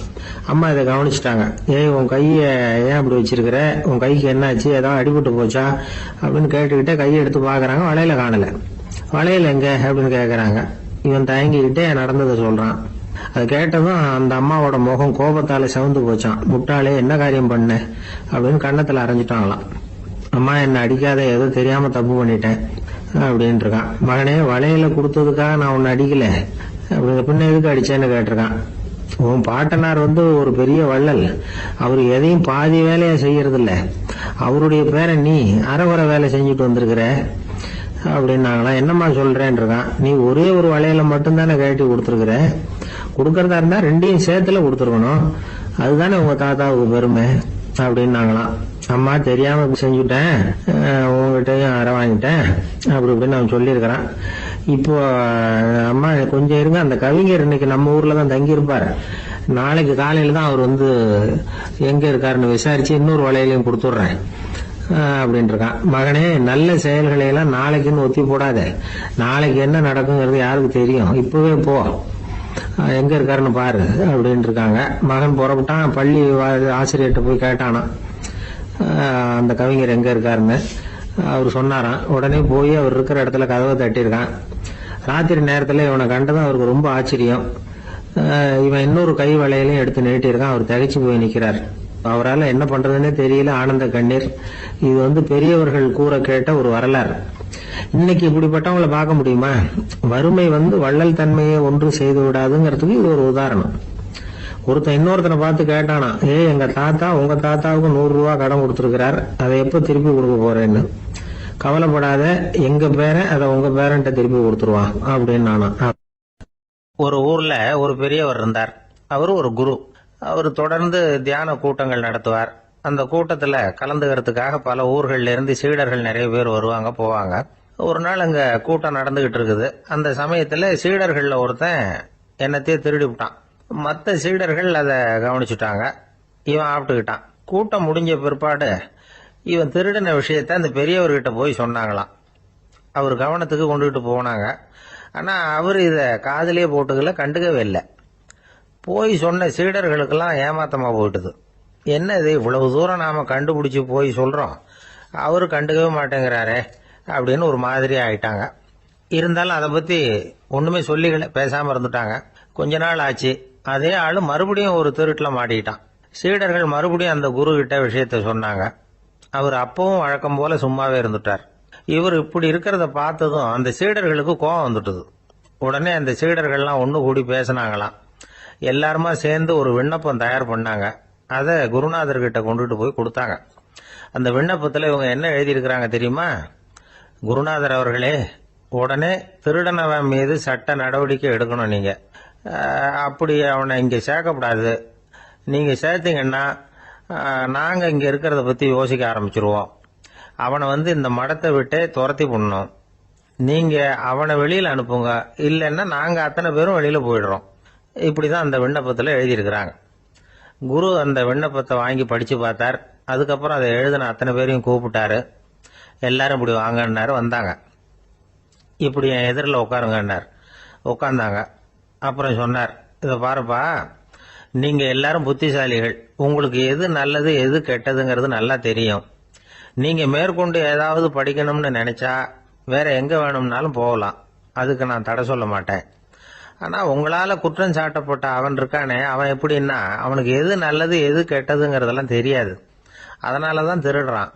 அம்மா இதை கவனிச்சுட்டாங்க. ஏய், உன் கைய ஏன் அப்படி வச்சிருக்கிற, உன் கைக்கு என்னாச்சு, ஏதாவது அடிபட்டு போச்சா அப்படின்னு கேட்டுக்கிட்டே கையை எடுத்து பாக்குறாங்க. வளையல காணல. வளையல் எங்க அப்படின்னு கேக்குறாங்க. இவன் தயங்கிக்கிட்டே நடந்ததை சொல்றான். அதை கேட்டதும் அந்த அம்மாவோட முகம் கோபத்தால செவந்து போச்சான். முட்டாளே, என்ன காரியம் பண்ண அப்படின்னு கன்னத்துல அரைஞ்சிட்டாங்களாம். அம்மா, என்ன அடிக்காத, ஏதோ தெரியாம தப்பு பண்ணிட்டேன் அப்படின்னு இருக்கான். மகனே, வளையல கொடுத்ததுக்காக நான் உன்னை அடிக்கல, அப்படி பின்ன எதுக்கு அடிச்சேன்னு கேட்டிருக்கான். உன் பாட்டனார் ஒரு பெரிய வள்ளல், அவரு எதையும் பாதி வேலையா செய்யறது இல்ல, அவருடைய பேரை நீ அரைகுறை வேலை செஞ்சுட்டு வந்திருக்கிற அப்படின்னாங்களாம். என்னம்மா சொல்றேன்னு இருக்கான். நீ ஒரே ஒரு வளையல மட்டும்தானே கழட்டி கொடுத்துருக்குற, கொடுக்கறதா இருந்தா ரெண்டையும் சேர்த்துல கொடுத்துருக்கணும், அதுதானே உங்க தாத்தாவுக்கு பெருமை அப்படின்னாங்களாம். அம்மா, தெரியாம செஞ்சுட்டேன், உங்ககிட்டயும் அரை வாங்கிட்டேன் அப்படி இப்படின்னு அவன் சொல்லியிருக்கிறான். இப்போ அம்மா கொஞ்சம் இருங்க, அந்த கவிஞர் இன்னைக்கு நம்ம ஊர்ல தான் தங்கி இருப்பார், நாளைக்கு காலையில தான் அவர் எங்க இருக்காருன்னு விசாரிச்சு இன்னொரு வளையலையும் கொடுத்துட்றேன் அப்படின்னு இருக்கான். மகனே, நல்ல செயல்களை எல்லாம் நாளைக்குன்னு ஒத்தி போடாத, நாளைக்கு என்ன நடக்குங்கிறது யாருக்கு தெரியும், இப்பவே போ, எங்க இருக்காருன்னு பாரு அப்படின்னு இருக்காங்க. மகன் புறப்பட்டான். பள்ளி ஆசிரியர்கிட்ட போய் கேட்டானா அந்த கவிஞர் எங்க இருக்காருன்னு. அவர் சொன்னாராம். உடனே போய் அவர் இருக்கிற இடத்துல கதவை தட்டியிருக்கான். ராத்திரி நேரத்துல இவனை கண்டதும் அவருக்கு ரொம்ப ஆச்சரியம். இவன் இன்னொரு கை வளையலையும் எடுத்து நீட்டியிருக்கான். அவர் திகைச்சு போய் நிக்கிறார். அவரால் என்ன பண்றதுன்னே தெரியல. ஆனந்த கண்ணீர். இது பெரியவர்கள் கூற கேட்ட ஒரு வரலாறு. இன்னைக்கு இப்படிப்பட்டவங்களை பார்க்க முடியுமா? வறுமை வள்ளல் தன்மையை ஒன்று செய்து விடாதுங்கிறதுக்கு இது ஒரு உதாரணம். ஒருத்தன் இன்னொருத்தனை பார்த்து கேட்டானா, எங்க தாத்தா உங்க தாத்தாவுக்கு 100 ரூபாய் கடன் கொடுத்திருக்கிறார், அதை எப்ப திருப்பி கொடுக்க போறேன்னு. கவலைப்படாத, எங்க பேரன் அதை உங்க பேரன்ட்ட திருப்பி கொடுத்துருவான் அப்படின்னு நானா. ஒரு ஊர்ல ஒரு பெரியவர் இருந்தார். அவர் ஒரு குரு. அவர் தொடர்ந்து தியான கூட்டங்கள் நடத்துவார். அந்த கூட்டத்துல கலந்துக்கிறதுக்காக பல ஊர்கள்ல இருந்து சீடர்கள் நிறைய பேர் வருவாங்க போவாங்க. ஒரு நாள் அங்க கூட்டம் நடந்துகிட்டு இருக்குது. அந்த சமயத்துல சீடர்கள்ல ஒருத்தன் என்னத்தையே திருடி விட்டான். மற்ற சீடர்கள் அதை கவனிச்சுட்டாங்க. இவன் ஆப்பிட்டுக்கிட்டான். கூட்டம் முடிஞ்ச பிற்பாடு இவன் திருடின விஷயத்த அந்த பெரியவர்கிட்ட போய் சொன்னாங்களாம். அவர் கவனத்துக்கு கொண்டுகிட்டு போனாங்க. ஆனா அவர் இத காதலியே போட்டுக்கல, கண்டுக்கவே இல்லை. போய் சொன்ன சீடர்களுக்கெல்லாம் ஏமாத்தமா போயிட்டுது. என்ன இது, இவ்வளவு தூரம் நாம கண்டுபிடிச்சு போய் சொல்றோம், அவரு கண்டுக்கவே மாட்டேங்கிறாரே அப்படின்னு ஒரு மாதிரி ஆயிட்டாங்க. இருந்தாலும் அதை பத்தி ஒண்ணுமே சொல்லிக்கல, பேசாம இருந்துட்டாங்க. கொஞ்ச நாள் ஆச்சு. அதே ஆளு மறுபடியும் ஒரு திருட்டுல மாட்டிக்கிட்டான். சீடர்கள் மறுபடியும் அந்த குரு கிட்ட விஷயத்த சொன்னாங்க. அவர் அப்பவும் வழக்கம் போல சும்மாவே இருந்துட்டார். இவர் இப்படி இருக்கிறத பார்த்ததும் அந்த சீடர்களுக்கு கோபம் வந்துட்டுது. உடனே அந்த சீடர்கள்லாம் ஒண்ணு கூடி பேசினாங்களாம். எல்லாருமா சேர்ந்து ஒரு விண்ணப்பம் தயார் பண்ணாங்க. அதை குருநாதர்கிட்ட கொண்டுட்டு போய் கொடுத்தாங்க. அந்த விண்ணப்பத்துல இவங்க என்ன எழுதியிருக்கிறாங்க தெரியுமா? குருநாதர் அவர்களே, உடனே திருடனவன் மீது சட்ட நடவடிக்கை எடுக்கணும். நீங்க அப்படி அவனை இங்க சேர்க்கப்படாது. நீங்க சேர்த்தீங்கன்னா நாங்க இங்க இருக்கிறத பத்தி யோசிக்க ஆரம்பிச்சிருவோம். அவனை இந்த மடத்தை விட்டே துரத்தி பண்ணணும். நீங்க அவனை வெளியில அனுப்புங்க, இல்லைன்னா நாங்க அத்தனை பேரும் வெளியில போயிடுறோம். இப்படிதான் அந்த விண்ணப்பத்துல எழுதியிருக்கிறாங்க. குரு அந்த விண்ணப்பத்தை வாங்கி படிச்சு பார்த்தார். அதுக்கப்புறம் அதை எழுதின அத்தனை பேரையும் கூப்பிட்டாரு. எல்லாரும் இப்படி வாங்கன்னாரு. வந்தாங்க. இப்படி என் எதிரில் உட்காருங்கன்னார். உட்கார்ந்தாங்க. அப்புறம் சொன்னார், இதை பாருப்பா, நீங்க எல்லாரும் புத்திசாலிகள். உங்களுக்கு எது நல்லது எது கெட்டதுங்கிறது நல்லா தெரியும். நீங்க மேற்கொண்டு ஏதாவது படிக்கணும்னு நினைச்சா வேற எங்க வேணும்னாலும் போகலாம். அதுக்கு நான் தடை சொல்ல மாட்டேன். ஆனா உங்களால குற்றம் சாட்டப்பட்ட அவன் இருக்கானே, அவன் எப்படின்னா அவனுக்கு எது நல்லது எது கெட்டதுங்கிறதெல்லாம் தெரியாது. அதனாலதான் திருடுறான்.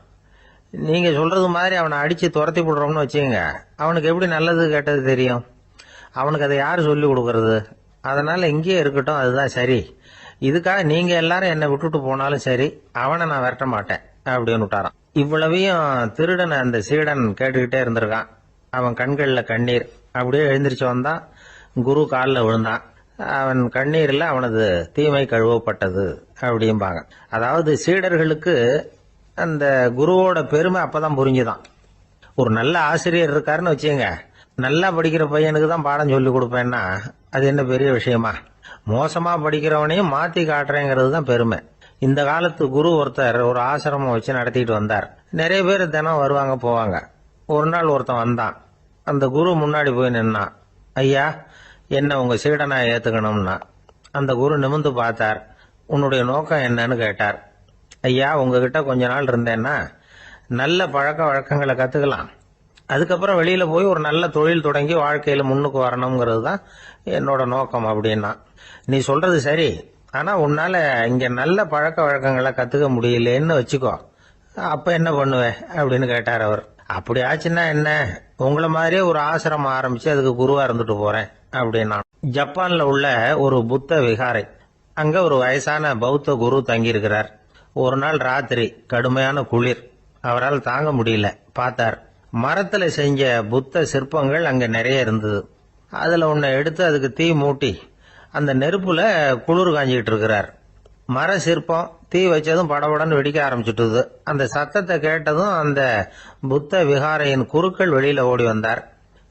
நீங்க சொல்றது மாதிரி அவனை அடிச்சு துரத்தி விடுறோம்னு வச்சுங்க, அவனுக்கு எப்படி நல்லது கெட்டது தெரியும்? அவனுக்கு அதை யாரு சொல்லி கொடுக்கறது? அதனால இங்கேயே இருக்கட்டும், அதுதான் சரி. இதுக்காக நீங்க எல்லாரும் என்னை விட்டுட்டு போனாலும் சரி, அவனை நான் விரட்ட மாட்டேன் அப்படின்னு விட்டாரான். இவ்வளவையும் திருடனை அந்த சீடன் கேட்டுக்கிட்டே இருந்திருக்கான். அவன் கண்கள்ல கண்ணீர். அப்படியே எழுந்திரிச்சு வந்தான். குரு காலில் விழுந்தான். அவன் கண்ணீர்ல அவனது தீமை கழுவப்பட்டது அப்படிம்பாங்க. அதாவது சீடர்களுக்கு அந்த குருவோட பெருமை அப்பதான் புரிஞ்சுதான். ஒரு நல்ல ஆசிரியர் இருக்காருன்னு வச்சுங்க, நல்லா படிக்கிற பையனுக்கு தான் பாடம் சொல்லி கொடுப்பேன்னா அது என்ன பெரிய விஷயமா? மோசமா படிக்கிறவனையும் மாத்தி காட்டுறேங்கிறது தான் பெருமை. இந்த காலத்து குரு ஒருத்தர் ஒரு ஆசிரமம் வச்சு நடத்திட்டு வந்தார். நிறைய பேர் தினம் வருவாங்க போவாங்க. ஒரு நாள் ஒருத்தன் வந்தான். அந்த குரு முன்னாடி போய் நின்னான். ஐயா, என்ன உங்க சீடனா ஏத்துக்கணும்னா. அந்த குரு நிமிர்ந்து பார்த்தார். உன்னுடைய நோக்கம் என்னன்னு கேட்டார். ஐயா, உங்ககிட்ட கொஞ்ச நாள் இருந்தேன்னா நல்ல பழக்க வழக்கங்களை கத்துக்கலாம். அதுக்கப்புறம் வெளியில போய் ஒரு நல்ல தொழில் தொடங்கி வாழ்க்கையில முன்னுக்கு வரணுங்கிறது தான் என்னோட நோக்கம் அப்படின்னா. நீ சொல்றது சரி, ஆனா உன்னால இங்க நல்ல பழக்க வழக்கங்களை கத்துக்க முடியலன்னு வச்சுக்கோ, அப்ப என்ன பண்ணுவேன் அப்படின்னு கேட்டார் அவர். அப்படி ஆச்சுன்னா என்ன, உங்களை மாதிரியே ஒரு ஆசிரமம் ஆரம்பிச்சு அதுக்கு குருவா இருந்துட்டு போறேன் அப்படின்னா. ஜப்பான்ல உள்ள ஒரு புத்த விகாரை, அங்க ஒரு வயசான பௌத்த குரு தங்கி இருக்கிறார். ஒரு நாள் ராத்திரி கடுமையான குளிர். அவரால் தாங்க முடியல. பார்த்தார், மரத்துல செஞ்ச புத்த சிற்பங்கள் அங்க நிறைய இருந்தது. அதுல ஒன்ன எடுத்து அதுக்கு தீ மூட்டி அந்த நெருப்புல குளிர் காஞ்சிட்டு இருக்கிறார். மர சிற்பம் தீ வச்சதும் படபடன்னு வெடிக்க ஆரம்பிச்சுட்டுது. அந்த சத்தத்தை கேட்டதும் அந்த புத்த விகாரையின் குருக்கள் வெளியில ஓடி வந்தார்.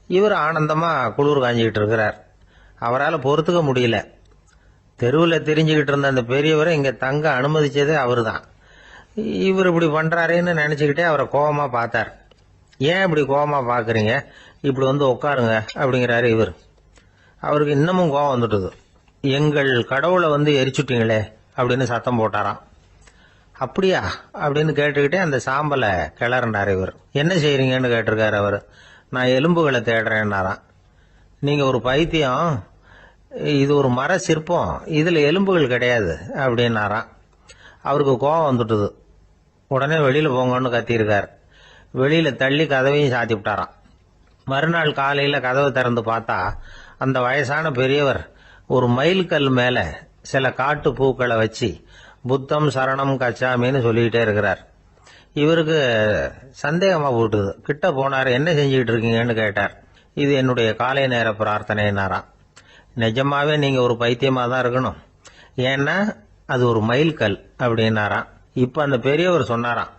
இவர் ஆனந்தமா குளிர் காஞ்சிக்கிட்டு இருக்கிறார். அவரால் பொறுத்துக்க முடியல. தெருவில் தெரிஞ்சுக்கிட்டு இருந்த அந்த பெரியவரை இங்க தங்க அனுமதிச்சதே அவரு தான். இவர் இப்படி பண்றாருன்னு நினைச்சுக்கிட்டே அவரை கோபமா பார்த்தார். ஏன் இப்படி கோபமா பாக்குறீங்க, இப்படி உட்காருங்க அப்படிங்கிறாரு இவர். அவருக்கு இன்னமும் கோபம் வந்துட்டுது. எங்கள் கடவுளை எரிச்சுட்டீங்களே அப்படின்னு சத்தம் போட்டாராம். அப்படியா அப்படின்னு கேட்டுக்கிட்டே அந்த சாம்பலை கிளறினார் இவர். என்ன செய்யறீங்கன்னு கேட்டிருக்காரு அவர். நான் எலும்புகளை தேடுறேன்னாராம். நீங்க ஒரு பைத்தியம், இது ஒரு மர சிற்பம், இதுல எலும்புகள் கிடையாது அப்படின்னாராம். அவருக்கு கோபம் வந்துட்டுது. உடனே வெளியில போங்கன்னு கத்தியிருக்காரு. வெளியில தள்ளி கதவையும் சாத்தி விட்டாராம். மறுநாள் காலையில கதவை திறந்து பார்த்தா அந்த வயசான பெரியவர் ஒரு மைல்கல் மேல சில காட்டு பூக்களை வச்சு புத்தம் சரணம் கச்சாமின்னு சொல்லிக்கிட்டே இருக்கிறார். இவருக்கு சந்தேகமா போட்டுது. கிட்ட போனார். என்ன செஞ்சுக்கிட்டு இருக்கீங்கன்னு கேட்டார். இது என்னுடைய காலை நேர பிரார்த்தனைனாராம். நிஜமாவே நீங்க ஒரு பைத்தியமா தான் இருக்கணும், ஏன்னா அது ஒரு மைல்கல் அப்படின்னாராம். இப்ப அந்த பெரியவர் சொன்னாராம்,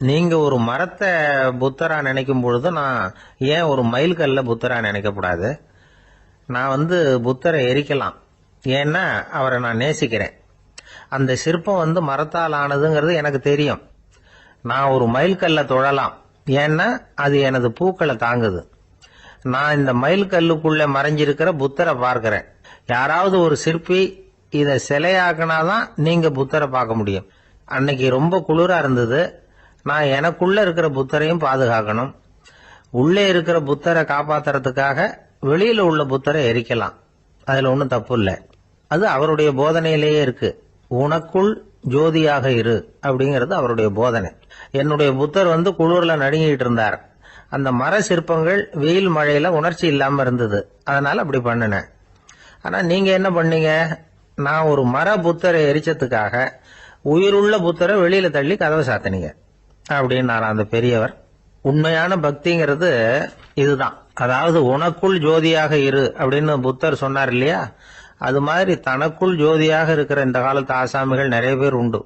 நீங்க ஒரு மரத்தை புத்தரா நினைக்கும் பொழுது நான் ஏன் ஒரு மைல்கல்ல புத்தரா நினைக்கக்கூடாது? நான் புத்தரை எரிக்கலாம், ஏன்னா அவரை நான் நேசிக்கிறேன். அந்த சிற்பம் மரத்தால் ஆனதுங்கிறது எனக்கு தெரியும். நான் ஒரு மைல்கல்ல தொழலாம், ஏன்னா அது எனது பூக்களை தாங்குது. நான் இந்த மைல்கல்லுக்குள்ள மறைஞ்சிருக்கிற புத்தரை பார்க்கிறேன். யாராவது ஒரு சிற்பி இதை சிலையாக்குனாதான் நீங்க புத்தரை பார்க்க முடியும். அன்னைக்கு ரொம்ப குளிரா இருந்தது. நான் எனக்குள்ள இருக்கிற புத்தரையும் பாதுகாக்கணும். உள்ளே இருக்கிற புத்தரை காப்பாத்துறதுக்காக வெளியில உள்ள புத்தரை எரிக்கலாம், அதுல ஒன்றும் தப்பு இல்லை. அது அவருடைய போதனையிலேயே இருக்கு. உனக்குள் ஜோதியாக இரு அப்படிங்கிறது அவருடைய போதனை. என்னுடைய புத்தர் குளிர்ல நடுங்கிட்டு இருந்தார். அந்த மர சிற்பங்கள் வெயில் மழையில உணர்ச்சி இல்லாம இருந்தது, அதனால அப்படி பண்ணினேன். ஆனா நீங்க என்ன பண்ணீங்க, நான் ஒரு மர புத்தரை எரிச்சதுக்காக உயிருள்ள புத்தரை வெளியில தள்ளி கதவை சாத்தினீங்க அப்படின்னாராம் அந்த பெரியவர். உண்மையான பக்திங்கிறது இதுதான். அதாவது உனக்குள் ஜோதியாக இரு அப்படின்னு புத்தர் சொன்னார் இல்லையா, அது மாதிரி தனக்குள் ஜோதியாக இருக்கிற இந்த காலத்து ஆசாமிகள் நிறைய பேர் உண்டு.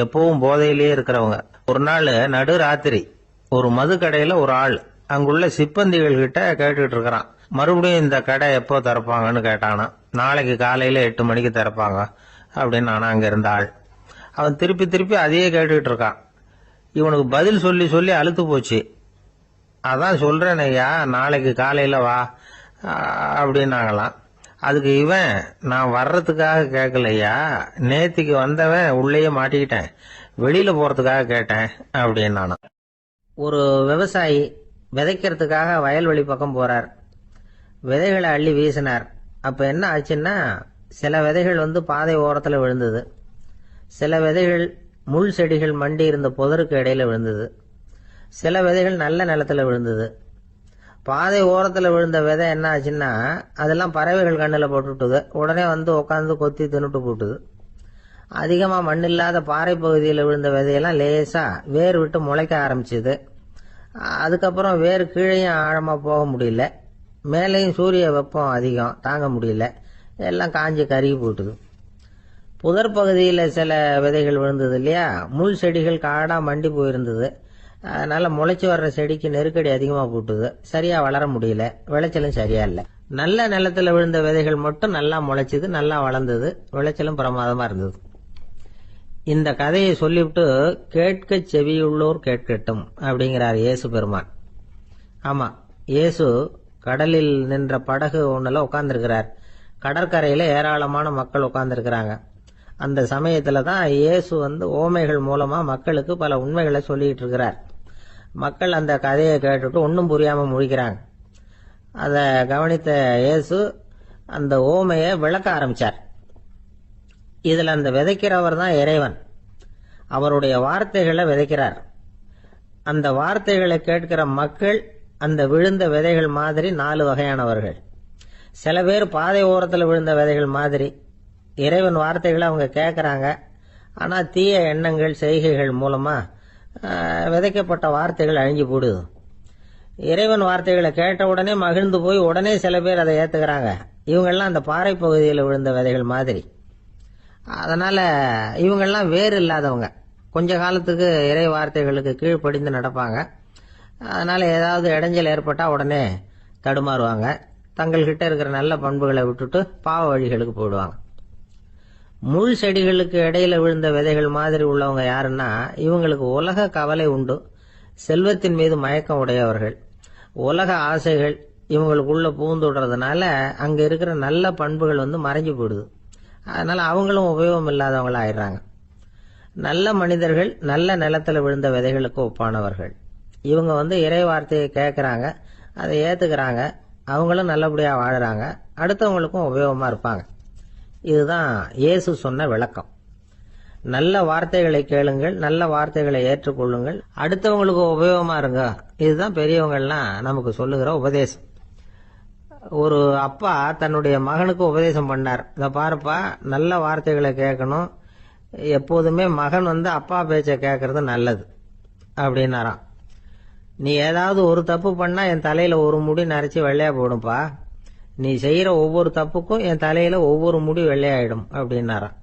எப்பவும் போதையிலேயே இருக்கிறவங்க. ஒரு நாள் நடு ராத்திரி ஒரு மது கடையில ஒரு ஆள் அங்குள்ள சிப்பந்திகள் கிட்ட கேட்டுட்டு இருக்கிறான். மறுபடியும் இந்த கடை எப்போ திறப்பாங்கன்னு கேட்டானா. நாளைக்கு காலையில 8 மணிக்கு திறப்பாங்க அப்படின்னு நானா அங்க இருந்த ஆள். அவன் திருப்பி திருப்பி அதையே கேட்டுக்கிட்டு இருக்கான். இவனுக்கு பதில் சொல்லி சொல்லி அலுத்து போச்சு. அதான் சொல்றேன் ஐயா, நாளைக்கு காலையில வா அப்படின்னாங்களாம். அதுக்கு இவன், நான் வர்றதுக்காக கேட்கலையா, நேத்திக்கு வந்தவன் உள்ளேயே மாட்டிக்கிட்டேன், வெளியில போறதுக்காக கேட்டேன் அப்படின்னு நானும். ஒரு விவசாயி விதைக்கிறதுக்காக வயல்வெளி பக்கம் போறார். விதைகளை அள்ளி வீசினார். அப்ப என்ன ஆச்சுன்னா, சில விதைகள் பாதை ஓரத்துல விழுந்தது, சில விதைகள் முள் செடிகள் மண்டி இருந்த புதருக்கு இடையில விழுந்தது, சில விதைகள் நல்ல நிலத்துல விழுந்தது. பாதை ஓரத்துல விழுந்த விதை என்ன ஆச்சுன்னா, அதெல்லாம் பறவைகள் கண்ணில் போட்டுட்டுது. உடனே உட்காந்து கொத்தி தின்னுட்டு போட்டுது. அதிகமா மண் இல்லாத பாறை பகுதியில் விழுந்த விதையெல்லாம் லேசா வேர் விட்டு முளைக்க ஆரம்பிச்சுது. அதுக்கப்புறம் வேர் கீழேயும் ஆழமா போக முடியல, மேலேயும் சூரிய வெப்பம் அதிகம் தாங்க முடியல, எல்லாம் காஞ்சி கருகி போட்டுது. புதர் பகுதியில் சில விதைகள் விழுந்தது இல்லையா, முள் செடிகள் காடா மண்டி போயிருந்தது. அதனால முளைச்சு வர்ற செடிக்கு நெருக்கடி அதிகமா போட்டுது, சரியா வளர முடியல, விளைச்சலும் சரியா இல்லை. நல்ல நிலத்துல விழுந்த விதைகள் மட்டும் நல்லா முளைச்சுது, நல்லா வளர்ந்தது, விளைச்சலும் பிரமாதமா இருந்தது. இந்த கதையை சொல்லிவிட்டு கேட்க செவியுள்ளோர் கேட்கட்டும் அப்படிங்கிறார் இயேசு பெருமான். ஆமா, இயேசு கடலில் நின்ற படகு ஒண்ணுல உட்கார்ந்துருக்கிறார். கடற்கரையில ஏராளமான மக்கள் உட்கார்ந்துருக்கிறாங்க. அந்த சமயத்துல தான் இயேசு ஓமைகள் மூலமா மக்களுக்கு பல உண்மைகளை சொல்லிட்டு இருக்கிறார். மக்கள் அந்த கதையை கேட்டுட்டு ஒன்னும் புரியாம முழிக்கிறாங்க. அத கவனித்த இயேசு அந்த ஓமையை விளக்க ஆரம்பிச்சார். இதுல அந்த விதைக்கிறவர் தான் இறைவன். அவருடைய வார்த்தைகளை விதைக்கிறார். அந்த வார்த்தைகளை கேட்கிற மக்கள் அந்த விழுந்த விதைகள் மாதிரி 4 வகையானவர்கள். சில பேர் பாதை ஓரத்தில் விழுந்த விதைகள் மாதிரி. இறைவன் வார்த்தைகளை அவங்க கேட்கறாங்க, ஆனா தீய எண்ணங்கள் செய்கைகள் மூலமா விதைக்கப்பட்ட வார்த்தைகள் அழிஞ்சு போடுது. இறைவன் வார்த்தைகளை கேட்ட உடனே மகிழ்ந்து போய் உடனே சில பேர் அதை ஏத்துக்கிறாங்க. இவங்கெல்லாம் அந்த பாறை பகுதியில் விழுந்த விதைகள் மாதிரி. அதனால இவங்கெல்லாம் வேறு இல்லாதவங்க. கொஞ்ச காலத்துக்கு இறை வார்த்தைகளுக்கு கீழ்ப்படிந்து நடப்பாங்க. அதனால ஏதாவது இடைஞ்சல் ஏற்பட்டா உடனே தடுமாறுவாங்க. தங்கள்கிட்ட இருக்கிற நல்ல பண்புகளை விட்டுட்டு பாவ வழிகளுக்கு போயிடுவாங்க. முள் செடிகளுக்கு இடையில விழுந்த விதைகள் மாதிரி உள்ளவங்க யாருன்னா, இவங்களுக்கு உலக கவலை உண்டு, செல்வத்தின் மீது மயக்கம் உடையவர்கள். உலக ஆசைகள் இவங்களுக்குள்ள பூந்துடுறதுனால அங்க இருக்கிற நல்ல பண்புகள் மறைஞ்சு போயிடுது. அதனால அவங்களும் உபயோகம் இல்லாதவங்களா ஆயிடுறாங்க. நல்ல மனிதர்கள் நல்ல நிலத்துல விழுந்த விதைகளுக்கு ஒப்பானவர்கள். இவங்க இறை வார்த்தையை கேட்கறாங்க, அதை ஏத்துக்கிறாங்க, அவங்களும் நல்லபடியா வாழறாங்க, அடுத்தவங்களுக்கும் உபயோகமா இருப்பாங்க. இதுதான் இயேசு சொன்ன விளக்கம். நல்ல வார்த்தைகளை கேளுங்கள், நல்ல வார்த்தைகளை ஏற்றுக்கொள்ளுங்கள், அடுத்தவங்களுக்கு உபயோகமா இருங்க. இதுதான் பெரியவங்கள்லாம் நமக்கு சொல்லுகிற உபதேசம். ஒரு அப்பா தன்னுடைய மகனுக்கு உபதேசம் பண்ணார். இத பாருப்பா, நல்ல வார்த்தைகளை கேட்கணும், எப்போதுமே மகன் அப்பா பேச்ச கேட்கறது நல்லது அப்படின்னாராம். நீ ஏதாவது ஒரு தப்பு பண்ணா என் தலையில ஒரு முடி நரைச்சி வெள்ளையா போடும்பா, நீ செய்யற ஒவ்வொரு தப்புக்கும் என் தலையில ஒவ்வொரு முடி வெள்ளையாயிடும் அப்படின்னாராம்.